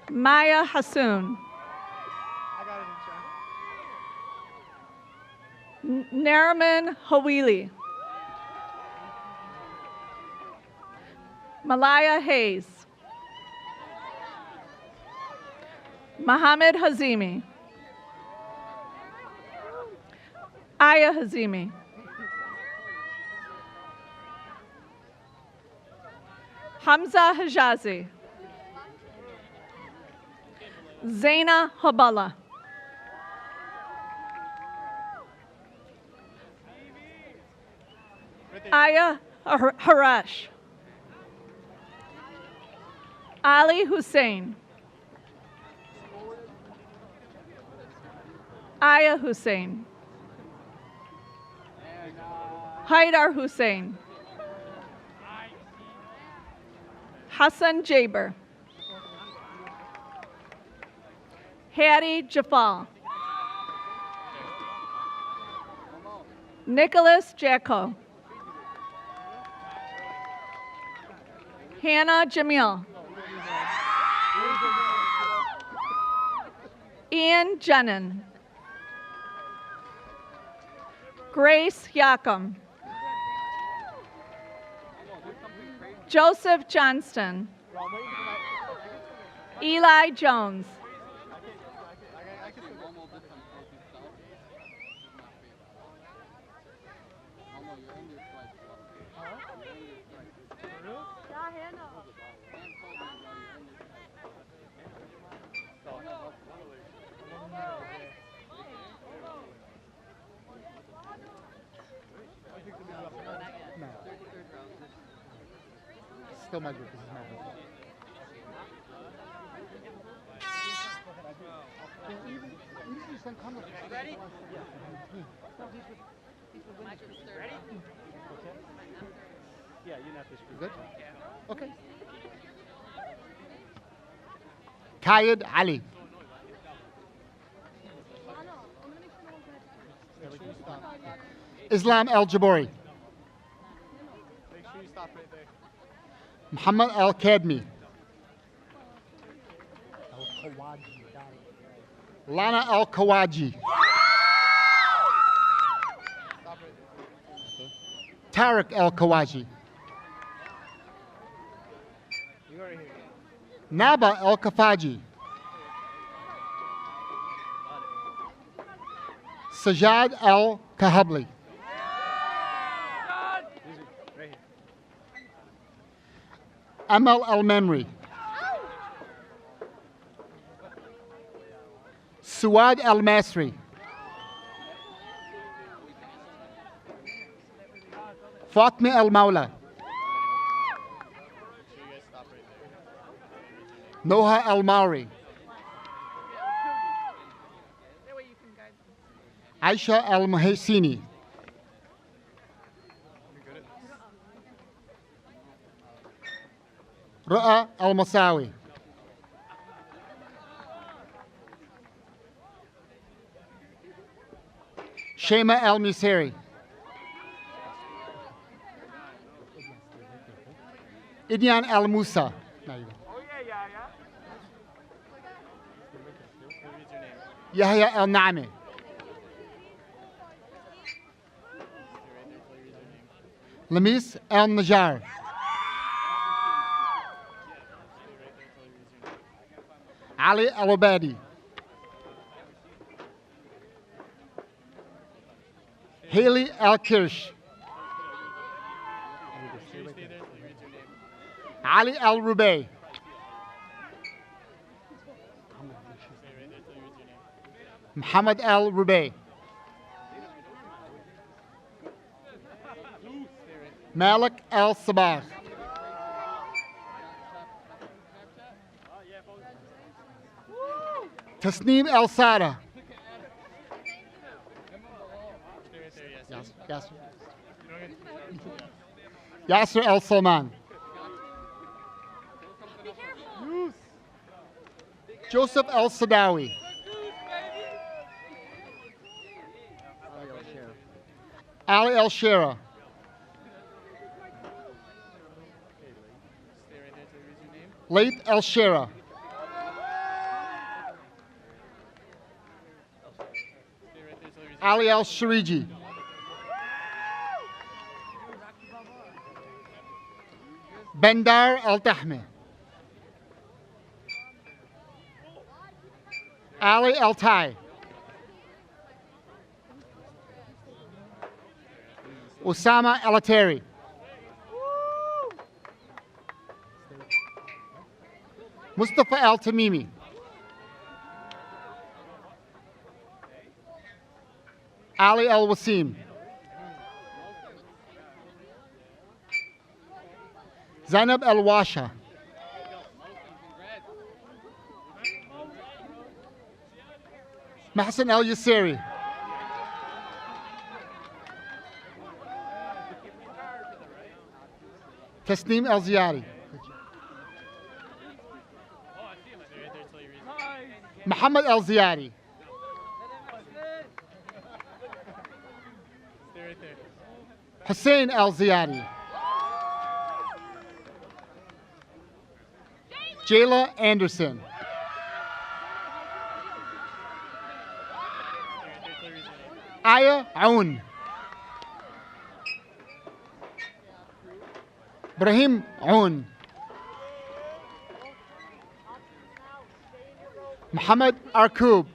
Maya Hassoun. I got it in chat. Nariman Hawili. Malaya Hayes. Mohammed Hazimi. Aya Hazimi. Hamza Hijazi. Zaina Habala. Aya Harash. Ali Hussein. Aya Hussein. Haidar Hussein. Hassan Jaber. Hattie Jafal. Nicholas Jacko. Hannah Jamil. Ian Jenin. Grace Yakum. Joseph Johnston. Eli Jones. Still my group. This is my group. Ready? Ready? Yeah, you're not this group. Good? Okay. Kayed Ali. Islam Al Jabori. Make sure you stop right there. Muhammad Al Kadmi. Lana Al Kawaji. Tariq Al Kawaji. Naba El-Kafaji. Sajad El-Kahabli. Amal El-Memri. Suad El-Masri. Fatma El-Maula. Noha El-Mauri. Aisha El-Muhassini. Ru'a El-Masawi. Shema El-Musiri. Idyan El-Musa. Yahya El-Naami. Lamis El-Najjar. Ali El-Obadi. Haley El-Kirsch. Ali El-Rubay. Muhammad El-Rubay. Malik El-Sabah. Tasneem El-Sada. Yasser El-Salman. Joseph El-Sadawi. Ali El-Shera. Late El-Shera. Ali El-Shariji. Bandar El-Tahmi. Ali El-Tai. Osama El-Atari. Mustafa El-Tamimi. Ali El-Wasim. Zainab El-Washa. Mahsen El-Yassiri. Tasneem El-Ziyari. Muhammad El-Ziyari. Hussein El-Ziyari. Jayla Anderson. Aya Aoun. Ibrahim Aoun. Muhammad Arkoub.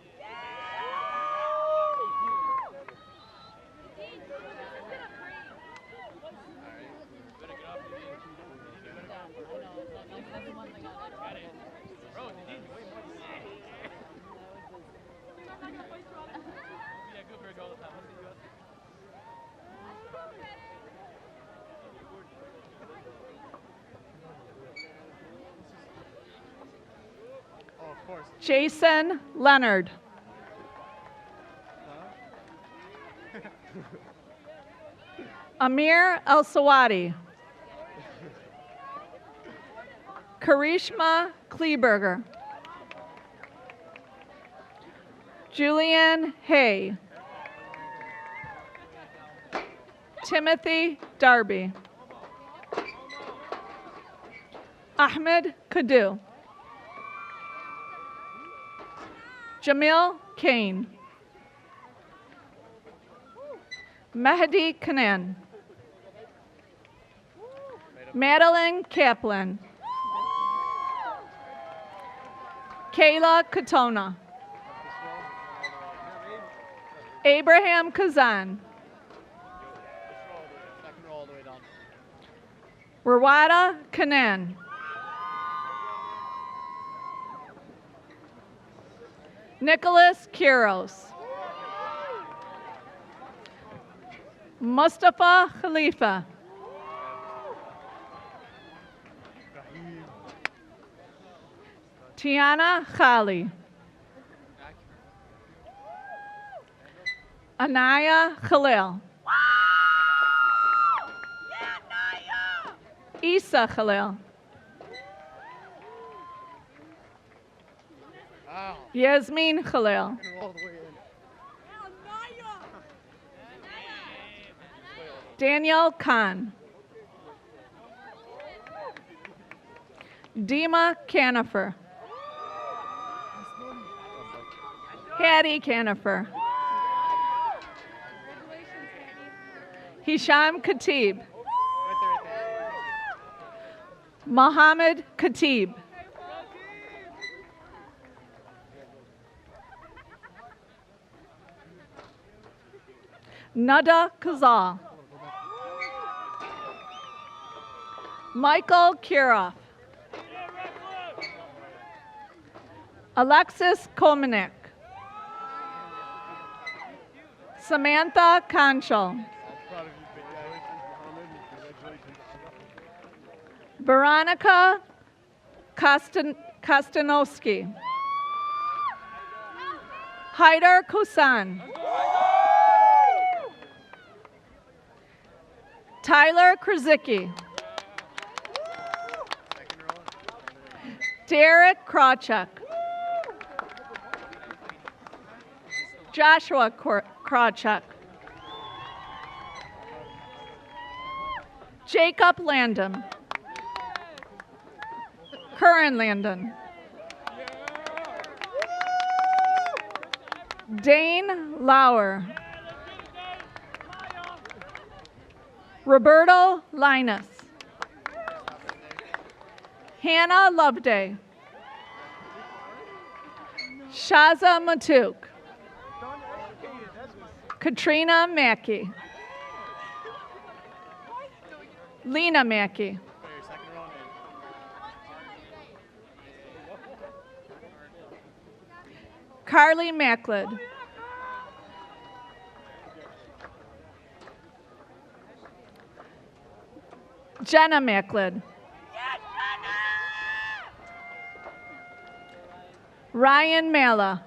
Jason Leonard. Amir El-Sawadi. Karishma Kleberger. Julian Hay. Timothy Darby. Ahmed Kadu. Jamil Kane. Mehdi Kanan. Madeline Kaplan. Kayla Katona. Abraham Kazan. Second row all the way down. Rawada Kanan. Nicholas Kiros. Mustafa Khalifa. Tiana Khali. Anaya Khalil. Isa Khalil. Wow. Yasmin Khalil. Second row all the way in. Daniel Khan. Dima Canifer. Hattie Canifer. Hisham Khatib. Right there. Mohammed Khatib. Nada Kazal. Michael Kiroff. Alexis Komanek. Samantha Conchal. Proud of you, big guy. Congratulations. Veronica Kostanowski. Haider Kusan. Tyler Krasicki. Second row. Derek Krawchuk. Joshua Krawchuk. Jacob Landon. Curran Landon. Dane Lauer. Roberto Linus. Hannah Loveday. Shaza Matuk. Katrina Mackey. Lena Mackey. Second row in. Carly Macklid. Jenna Macklid. Ryan Mala.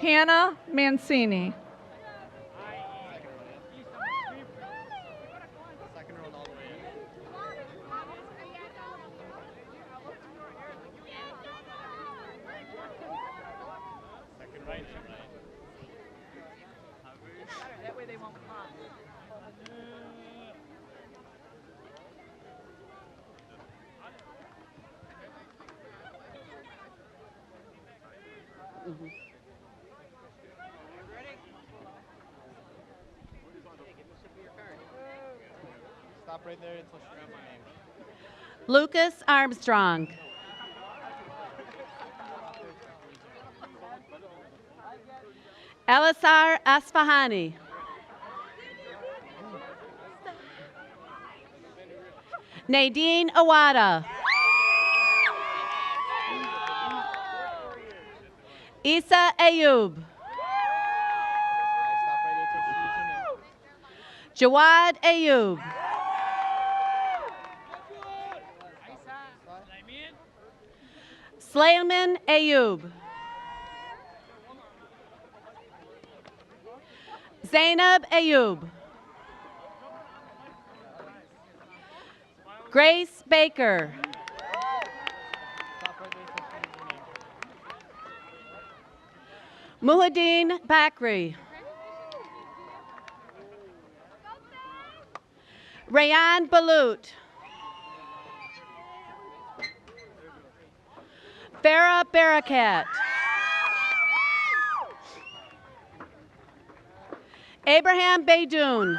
Hannah Mancini. Second row and all the way in. Second right. That way they won't pop. Stop right there until she grabs my name. Lucas Armstrong. Elisar Asfahani. Nadine Awada. Isa Ayub. Stop right there until she uses your name. Jawad Ayub. Slayman Ayub. Zainab Ayub. Grace Baker. Stop right there until she uses your name. Muhaddin Bakri. Rayan Balut. Farah Barakat. Abraham Beydoun.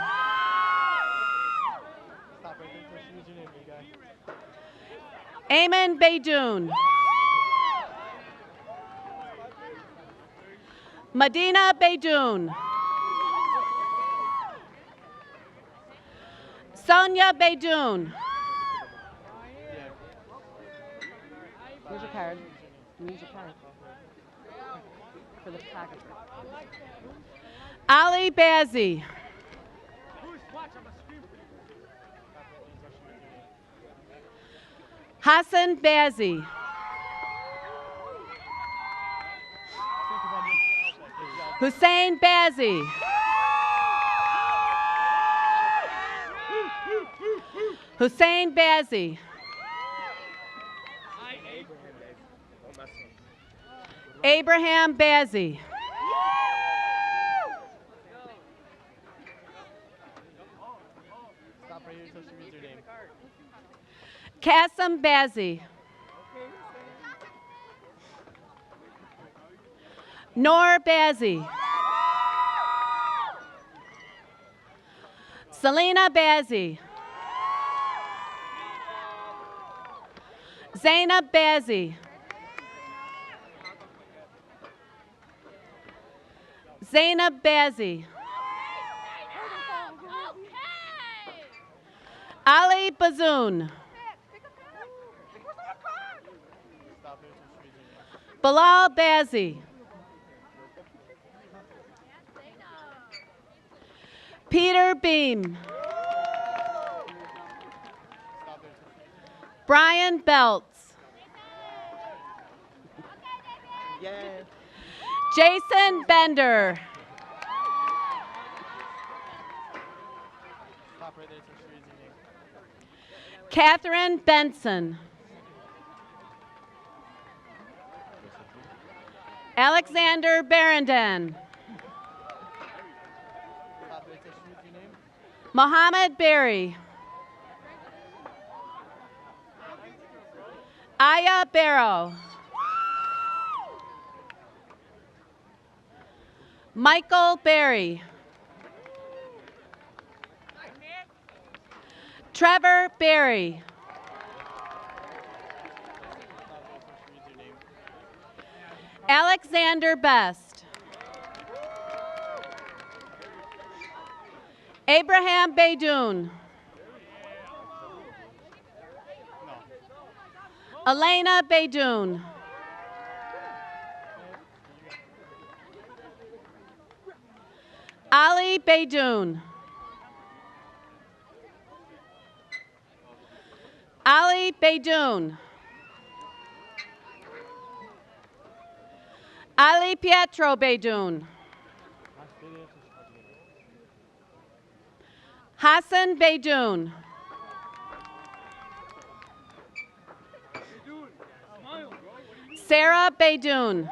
Stop right there until she uses Ayman Beydoun. Medina Beydoun. Sonia Beydoun. Here's your card. Use your card for the photographer. Ali Bazzi. Hassan Bazzi. Hussein Bazzi. Hussein Bazzi. Abraham Bazzi. Stop right here until she reads your name. Kassim Bazzi. Noor Bazzi. Selena Bazzi. Zainab Bazzi. Zainab Bazzi. Ali Bazoun. Bilal Bazzi. Peter Beam. Brian Belts. Jason Bender. Stop right there until she reads your name. Catherine Benson. Alexander Barrenden. Stop right till she reads your name. Mohammed Berry. Aya Barrow. Michael Berry. Trevor Berry. Alexander Best. Abraham Beydoun. Elena Beydoun. Ali Beydoun. Ali Beydoun. Ali Pietro Beydoun. Hassan Beydoun. Sarah Beydoun.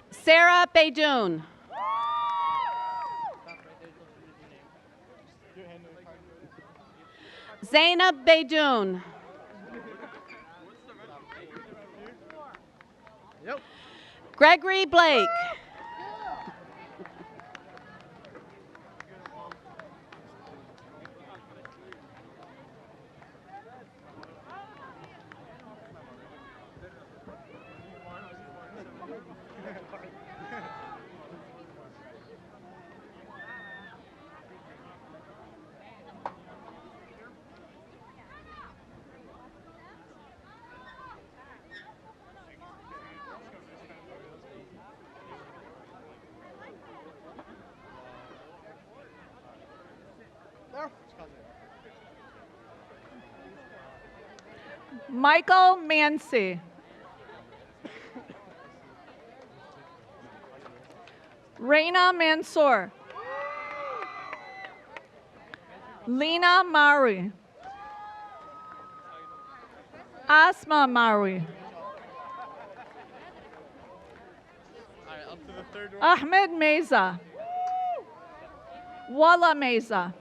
Sarah Beydoun. Zainab Beydoun. Gregory Blake. Michael Mancy. Reina Mansour. Lena Mari. Asma Mari. All right, up to the third row. Ahmed Meza. Walla Meza.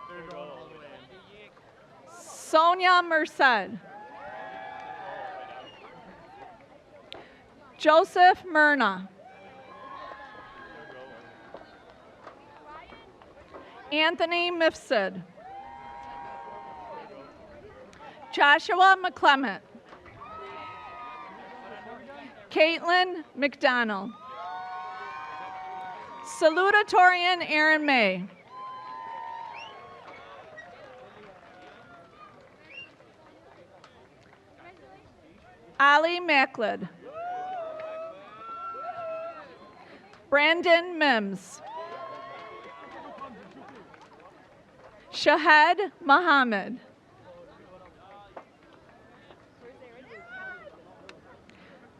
Third row all the way in. Sonia Merced. Joseph Myrna. Anthony Mifsud. Joshua McClement. Caitlin McDonald. Salutatorian Aaron May. Ali Macklid. Brandon Mims. Shahed Mohammed.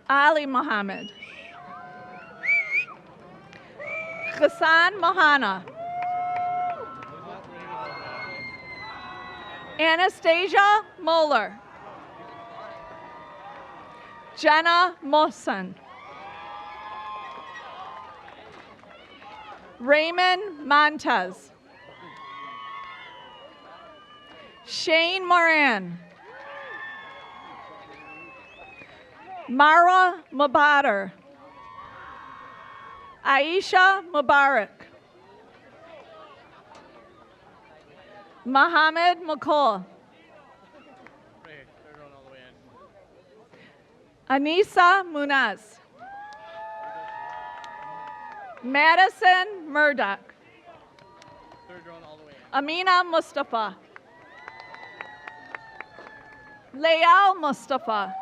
Ali Mohammed. Ghassan Mohana. Anastasia Moeller. Jenna Mohsen. Raymond Montez. Shane Moran. Mara Mubarak. Aisha Mubarak. Mohammed McCall. Anissa Munaz. Madison Murdoch. Amina Mustafa. Layal Mustafa.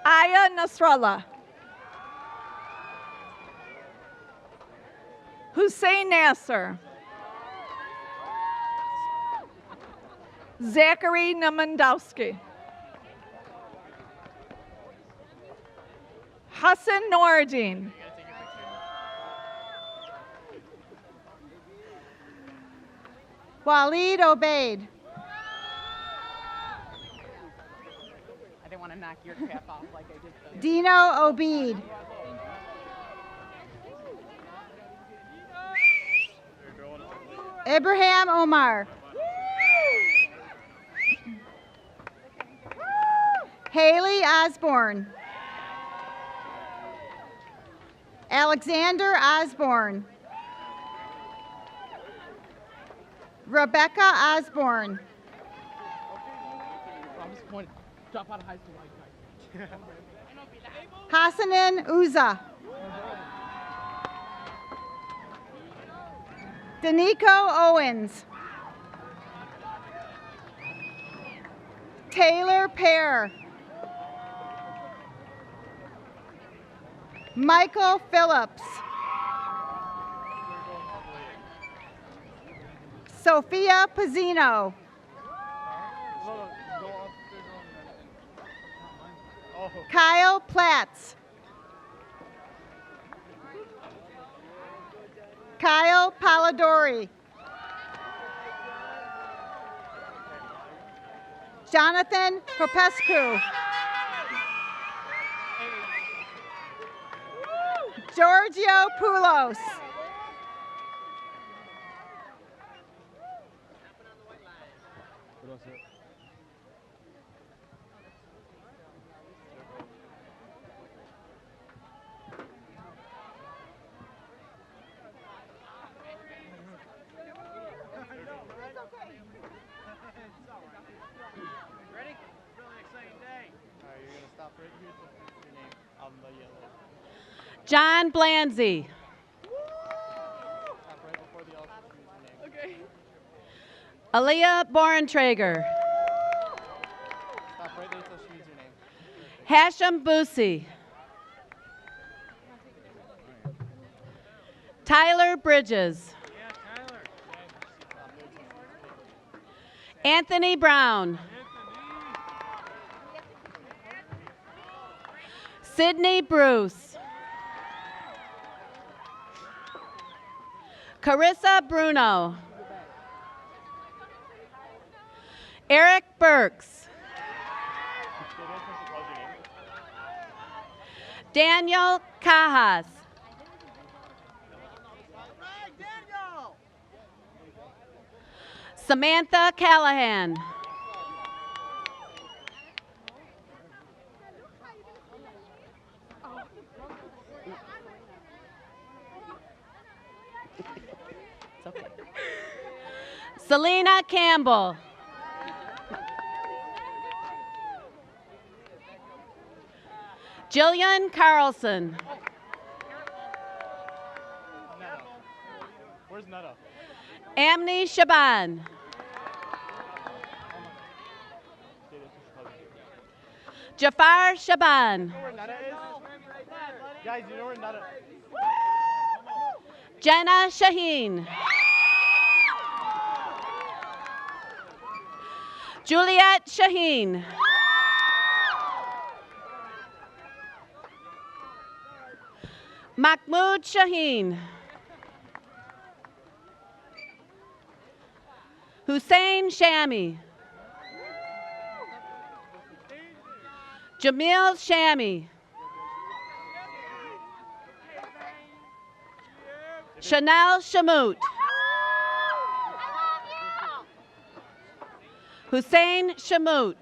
Aya Nasrallah. Hussein Nasser. Zachary Namandowski. Hassan Noordin. Waleed Obeid. I didn't want to knock your cap off like I did the... Dino Obeid. Abraham Omar. Haley Osborne. Alexander Osborne. Rebecca Osborne. I'm disappointed. Drop out of high school. Hassanin Uza. Danico Owens. Taylor Pear. Michael Phillips. Sophia Pizzino. Kyle Platts. Kyle Polidori. Jonathan Popescu. Giorgio Poulos. Ready? Really exciting day. All right, you're gonna stop right here. Your name on the yellow. John Blanzy. Stop right before the L. Your name. Okay. Aaliyah Borentrager. Stop right there until she needs your name. Hashem Boosie. Tyler Bridges. Anthony Brown. Sydney Bruce. Carissa Bruno. Eric Burks. Daniel Cajas. Samantha Callahan. Selena Campbell. Jillian Carlson. Where's Netta? Amni Shaban. Jafar Shaban. You know where Netta is? Guys, you know where Netta is? Jenna Shaheen. Juliet Shaheen. Mahmoud Shaheen. Hussein Shami. Jamil Shami. Chanel Shamut. Hussein Shamut.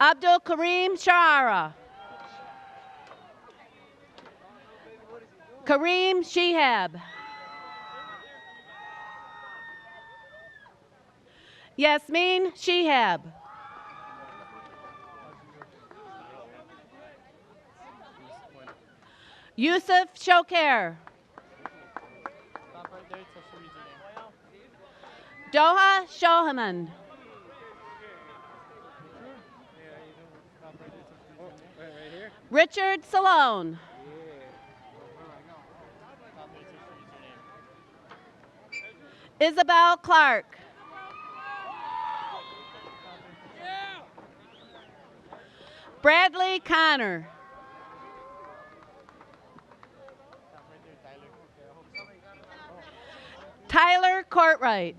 Abdul Kareem Sharara. Kareem Shihab. Yasmin Shihab. Yusuf Shoker. Stop right there till she reads your name. Doha Shohaman. Right here? Richard Salone. Stop there till she reads your name. Isabel Clark. Bradley Connor. Stop right there, Tyler Tyler. Courtright.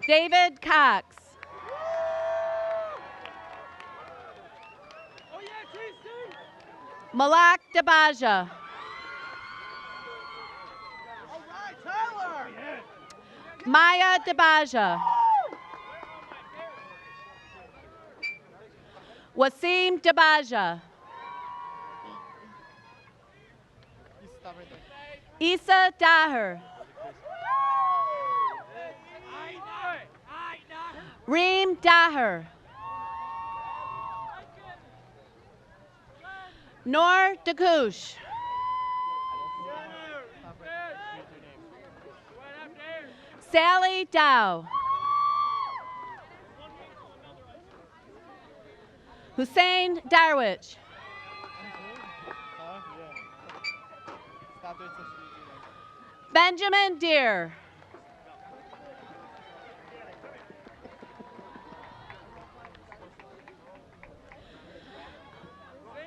David Cox. Malak Dabaja. Maya Dabaja. Wasim Dabaja. Stop right there. Issa Daher. Reem Daher. Noor Dakush. Sally Dow. Hussein Darwich. Huh? Yeah. Stop there till she reads your name. Benjamin Deere.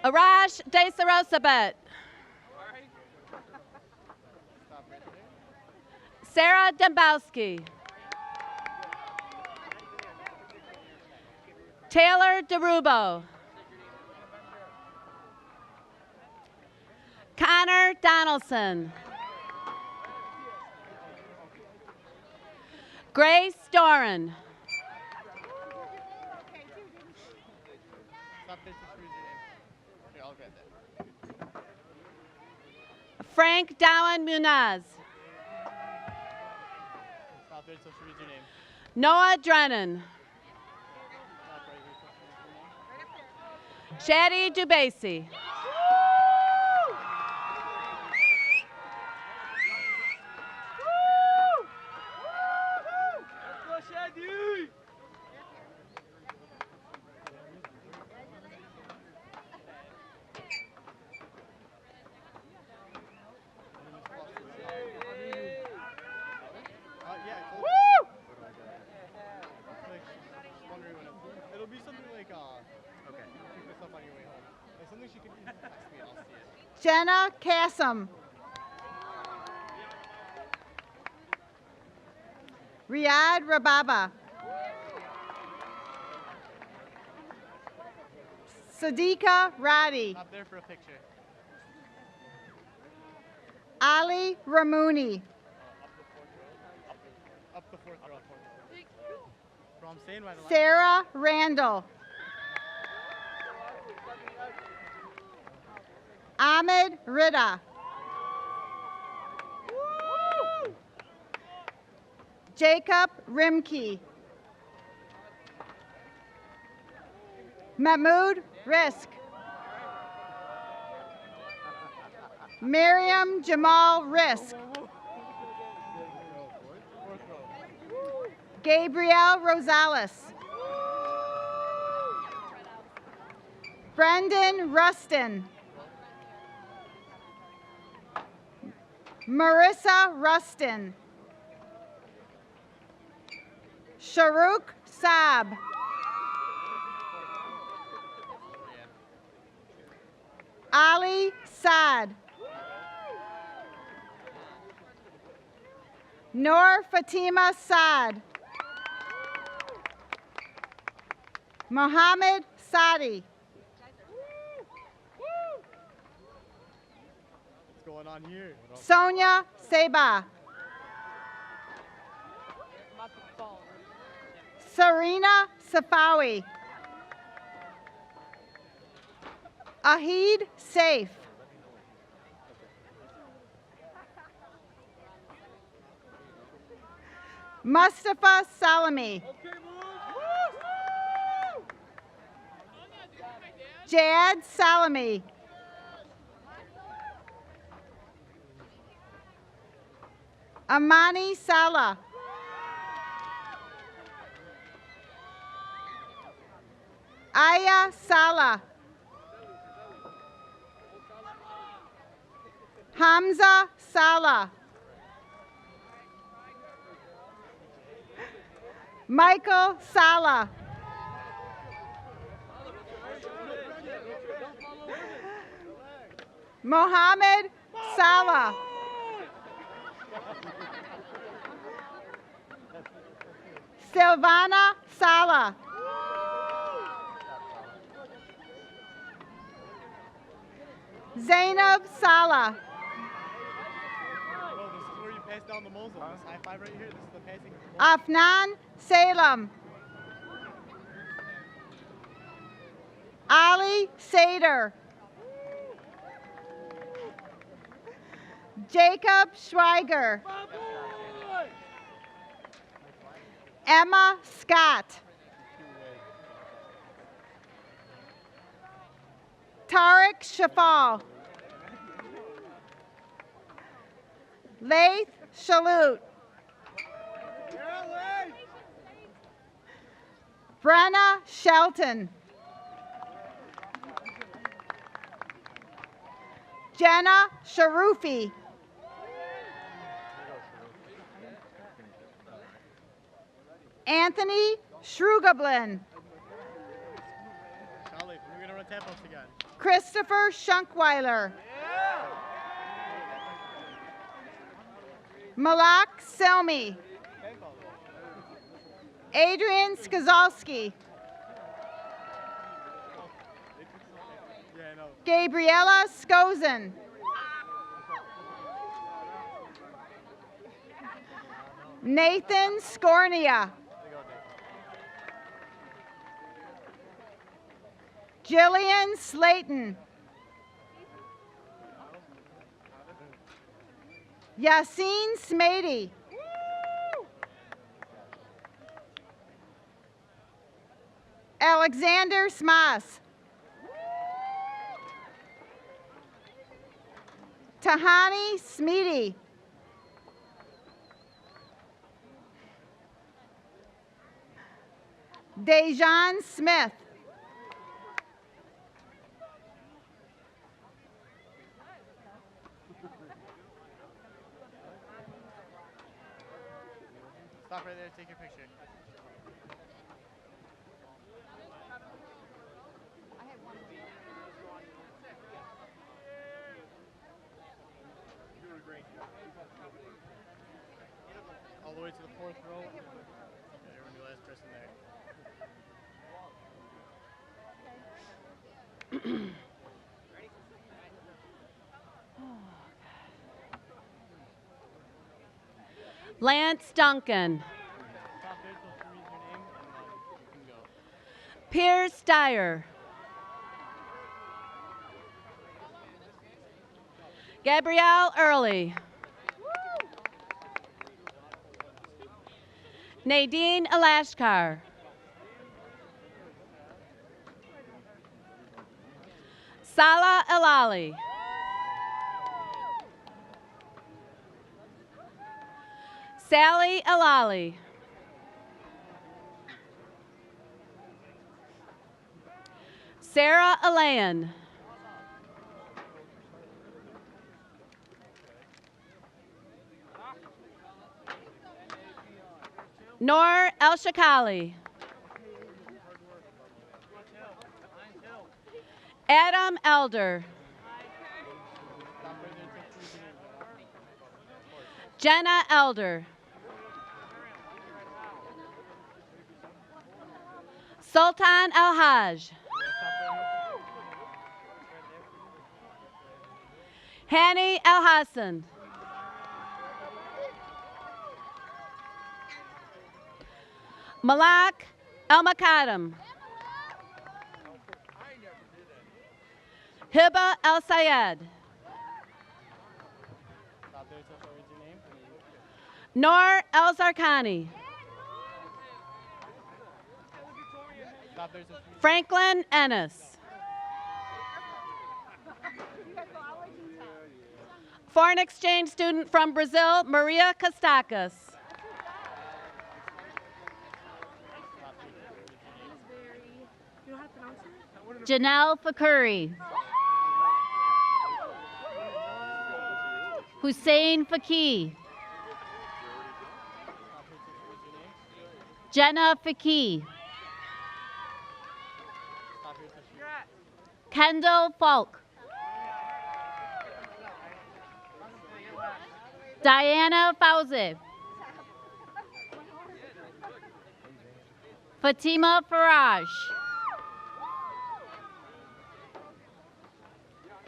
Arash Desarosabet. Stop right there. Sarah Dembowski. Taylor DeRubo. Connor Donaldson. Grace Doran. Stop there till she reads your name. Okay, I'll grab that. Frank Dowan Munaz. Stop there till she reads your name. Noah Drennan. Stop right here till she reads your name. Shadi Dubasi. Yeah, I told you. Like, she's wondering when it'll be something like, okay, pick this up on your way home. Like something she could text me and I'll see it. Jenna Kassam. Riyad Rababa. Sadiqa Radi. Stop there for a picture. Ali Ramouni. Up the fourth row. Bro, I'm staying by the line. Sarah Randall. Ahmed Rida. Jacob Rimke. Mahmoud Risk. Miriam Jamal Risk. Gabrielle Rosales. Brendan Rustin. Marissa Rustin. Sharuk Saab. Ali Saad. Noor Fatima Saad. Mohammed Sadi. What's going on here? Sonia Seba. Serena Safawi. Ahid Saif. Mustafa Salami. Jad Salami. Amani Salah. Aya Salah. Hamza Salah. Michael Salah. Mohammed Salah. Silvana Salah. Zainab Salah. Bro, this is where you pass down the muzzle. This high five right here. This is the passing. Afnan Salem. Ali Sader. Jacob Schweiger. Emma Scott. Tariq Shafal. Laith Shalut. Brenna Shelton. Jenna Sharufi. Anthony Shrugablin. Charlie, we're gonna run tap-ups again. Christopher Schunkweiler. Malak Selmi. Adrian Skazalski. Yeah, I know. Gabriella Skozen. Nathan Scornia. Jillian Slayton. Yassine Smady. Alexander Smas. Tahani Smeedy. Dejan Smith. Stop right there. Take your picture. All the way to the fourth row. Okay, we're the last person there. Lance Duncan. Stop there till she reads your name, and you can go. Pierce Dyer. Gabrielle Early. Nadine Alashkar. Salah Elali. Sally Elali. Sarah Alayan. Noor El Shakali. Adam Elder. Jenna Elder. Sultan El Haj. Hani El Hassan. Malak El Makadam. Hiba El Sayed. Noor El Zarkani. Franklin Ennis. Foreign exchange student from Brazil, Maria Kostakis. Janelle Fakuri. Hussein Faki. Jenna Faki. Kendall Falk. Diana Fauzi. Fatima Faraj.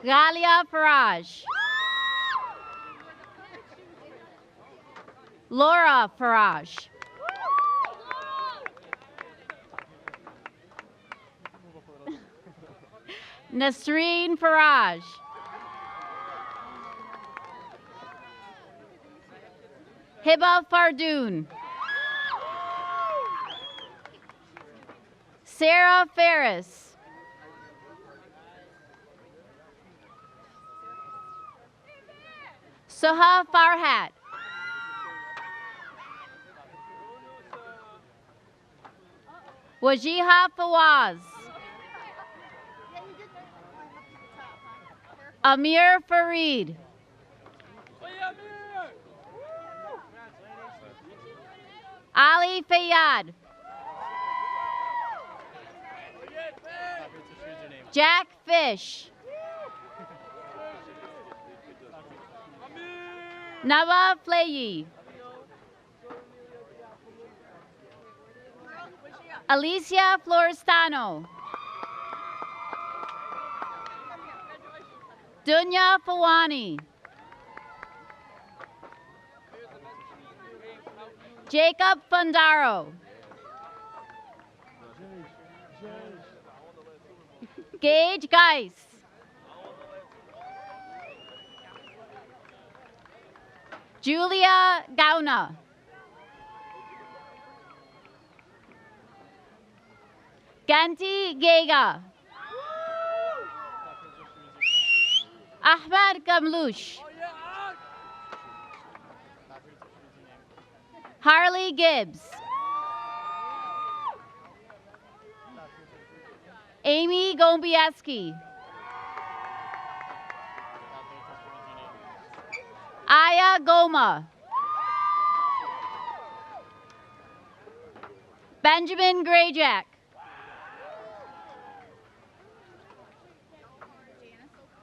Galia Faraj. Laura Faraj. Nasreen Faraj. Hiba Fardoon. Sarah Ferris. Suha Farhat. Wajiha Fawaz. Amir Farid. Ali Fayyad. Jack Fish. Nawab Fleyi. Alicia Florestano. Dunya Fawani. Jacob Fundaro. Gage Geis. Julia Gauna. Ganti Gega. Ahmad Gamlush. Harley Gibbs. Amy Gombieski. Aya Goma. Benjamin Grayjack.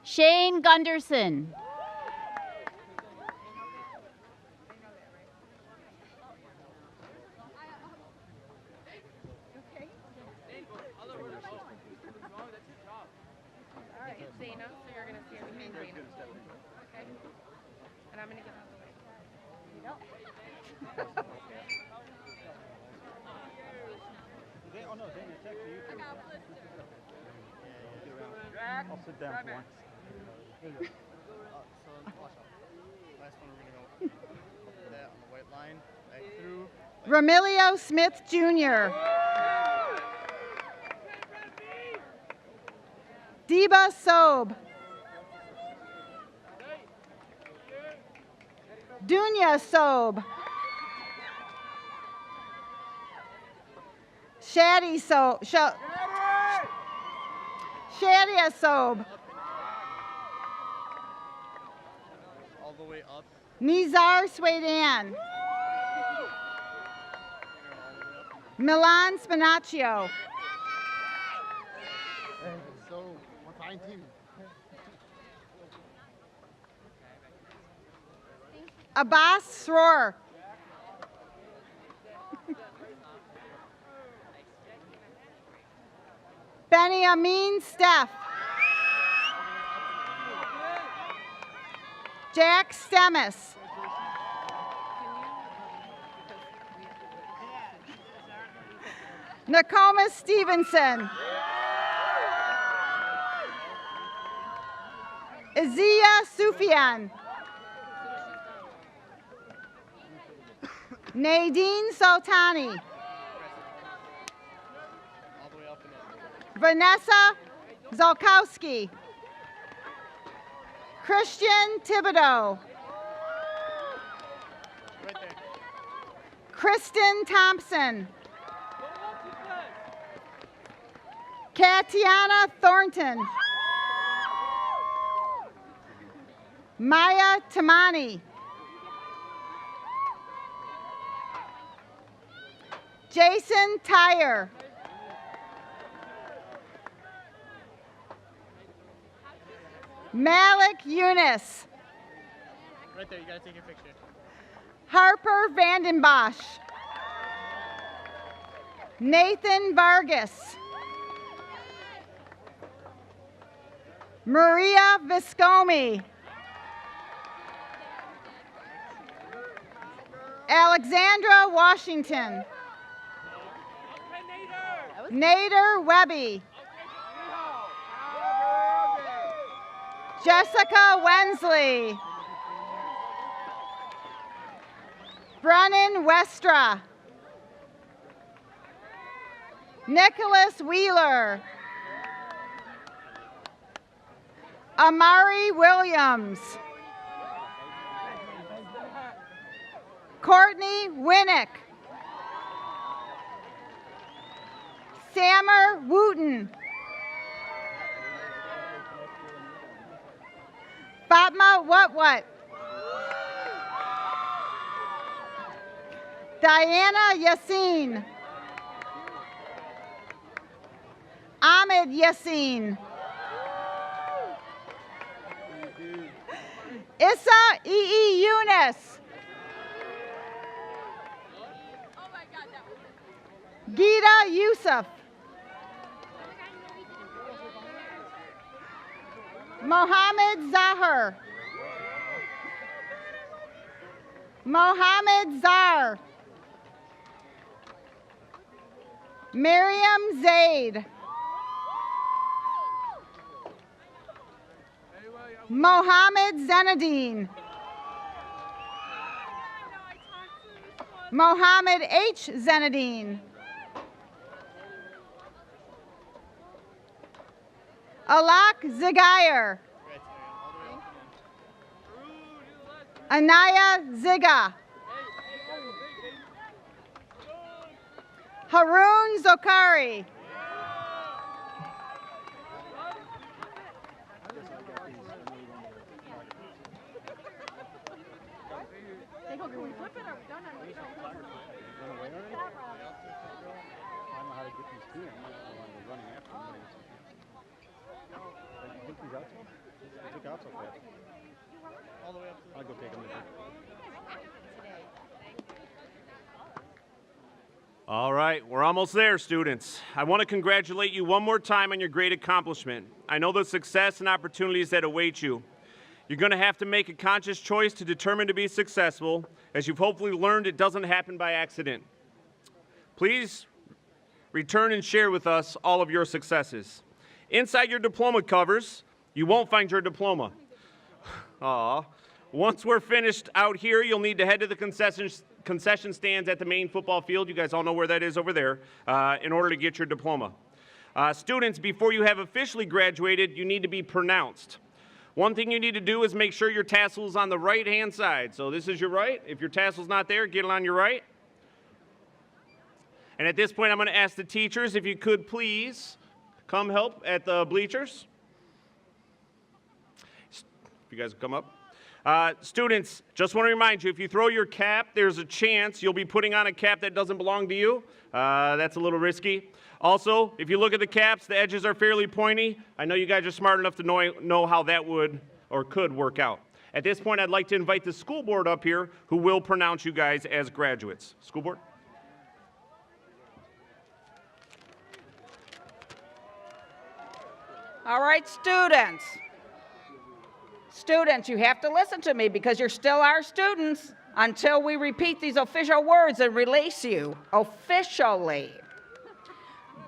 Shane Gunderson. And I'm going to get out of the way. Oh no, Dana, check for you. I'll sit down for once. one, watch out. Last one, we're gonna go put that on the white line, back through. Ramilio Smith Jr. Deba Sobe. Dunya Sobe. Shadi Sobe. Shadia Sobe. All the way up. Nizar Swedan. Milan Spinaccio. So, what fine team. Abbas Sroor. Benjamin Steff. Jack Stemmis. Nakoma Stevenson. Izia Sufyan. Nadine Sultani. All the way up and in. Vanessa Zolkowski. Christian Thibodeau. Right there. Kristen Thompson. Katiana Thornton. Maya Tamani. Jason Tyre. Malik Yunus. Right there, you gotta take your picture. Harper Vandenbosch. Nathan Vargas. Maria Viscomi. Alexandra Washington. Nader Webby. Jessica Wensley. Brennan Westra. Nicholas Wheeler. Amari Williams. Courtney Winnick. Sammer Wooten. Fatma What? Diana Yassin. Ahmed Yassin. Issa Yunus. Gita Yusuf. Mohammed Zahar. Mohammed Zar. Miriam Zaid. Mohammed Zenadine. Mohammed H. Zenadine. Alak Zigayer. Anaya Ziga. Haroon Zokari. I'll go take him. All right, we're almost there, students. I want to congratulate you one more time on your great accomplishment. I know the success and opportunities that await you. You're going to have to make a conscious choice to determine to be successful. As you've hopefully learned, it doesn't happen by accident. Please return and share with us all of your successes. Inside your diploma covers, you won't find your diploma. Aw. Once we're finished out here, you'll need to head to the concession stands at the main football field. You guys all know where that is over there, in order to get your diploma. Students, before you have officially graduated, you need to be pronounced. One thing you need to do is make sure your tassel is on the right-hand side. So this is your right. If your tassel's not there, get it on your right. And at this point, I'm going to ask the teachers if you could please come help at the bleachers. If you guys come up. Students, just want to remind you, if you throw your cap, there's a chance you'll be putting on a cap that doesn't belong to you. That's a little risky. Also, if you look at the caps, the edges are fairly pointy. I know you guys are smart enough to know how that would or could work out. At this point, I'd like to invite the school board up here who will pronounce you guys as graduates. School board? All right, students. Students, you have to listen to me because you're still our students until we repeat these official words and release you officially.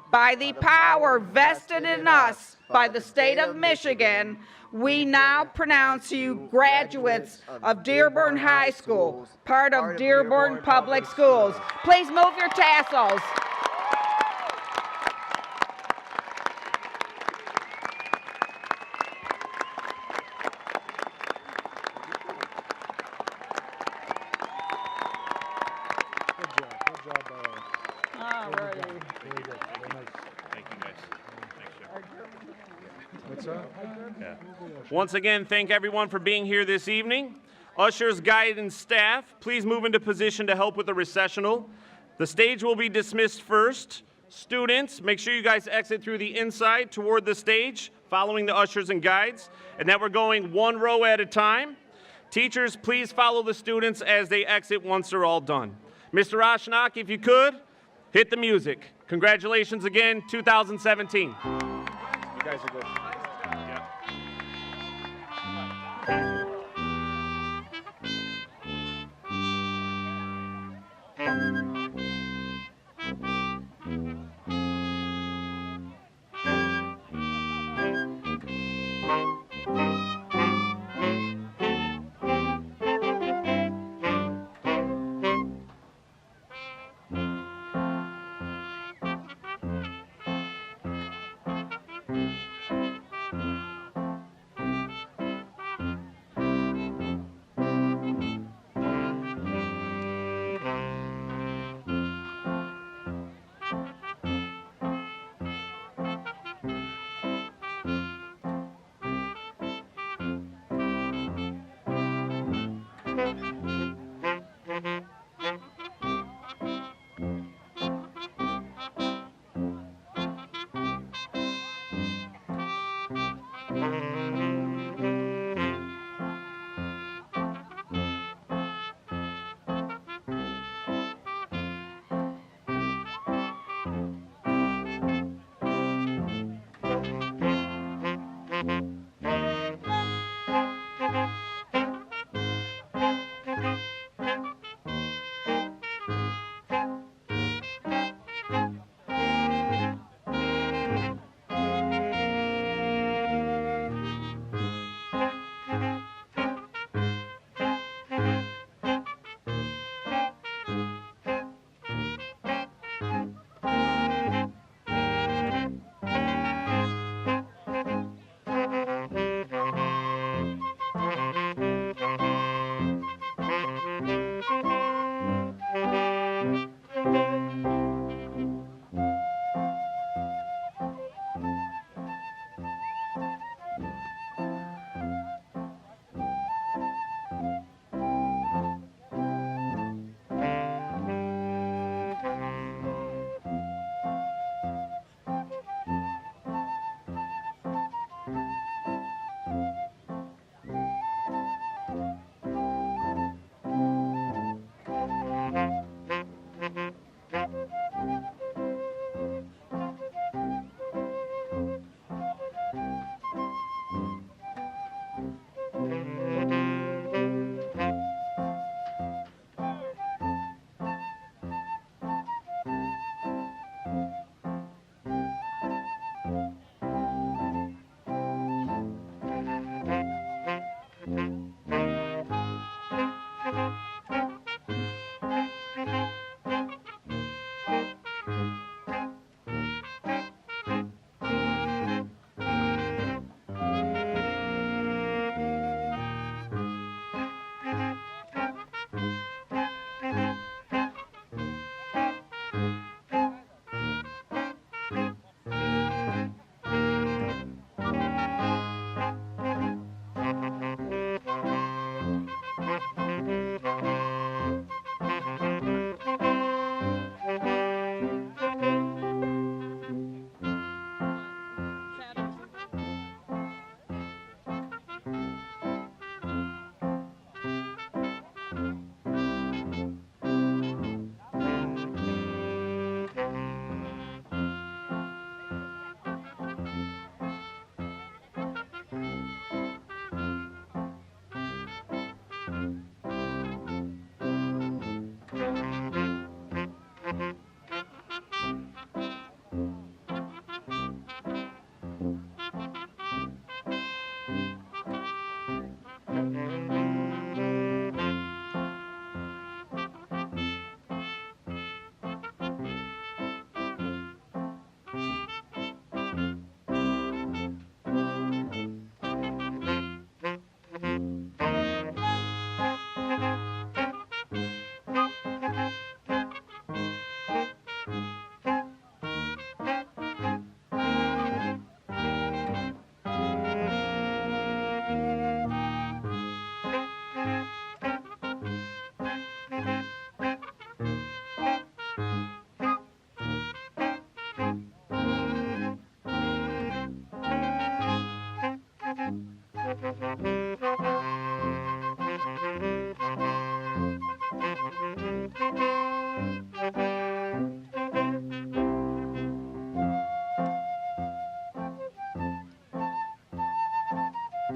By the power vested in us by the state of Michigan, we now pronounce you graduates of Dearborn High School, part of Dearborn Public Schools. Please move your tassels. Once again, thank everyone for being here this evening. Ushers, guide, and staff, please move into position to help with the recessional. The stage will be dismissed first. Students, make sure you guys exit through the inside toward the stage, following the ushers and guides, and that we're going one row at a time. Teachers, please follow the students as they exit once they're all done. Mr. Oshnock, if you could, hit the music. Congratulations again, 2017. You guys are good.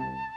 Welcome.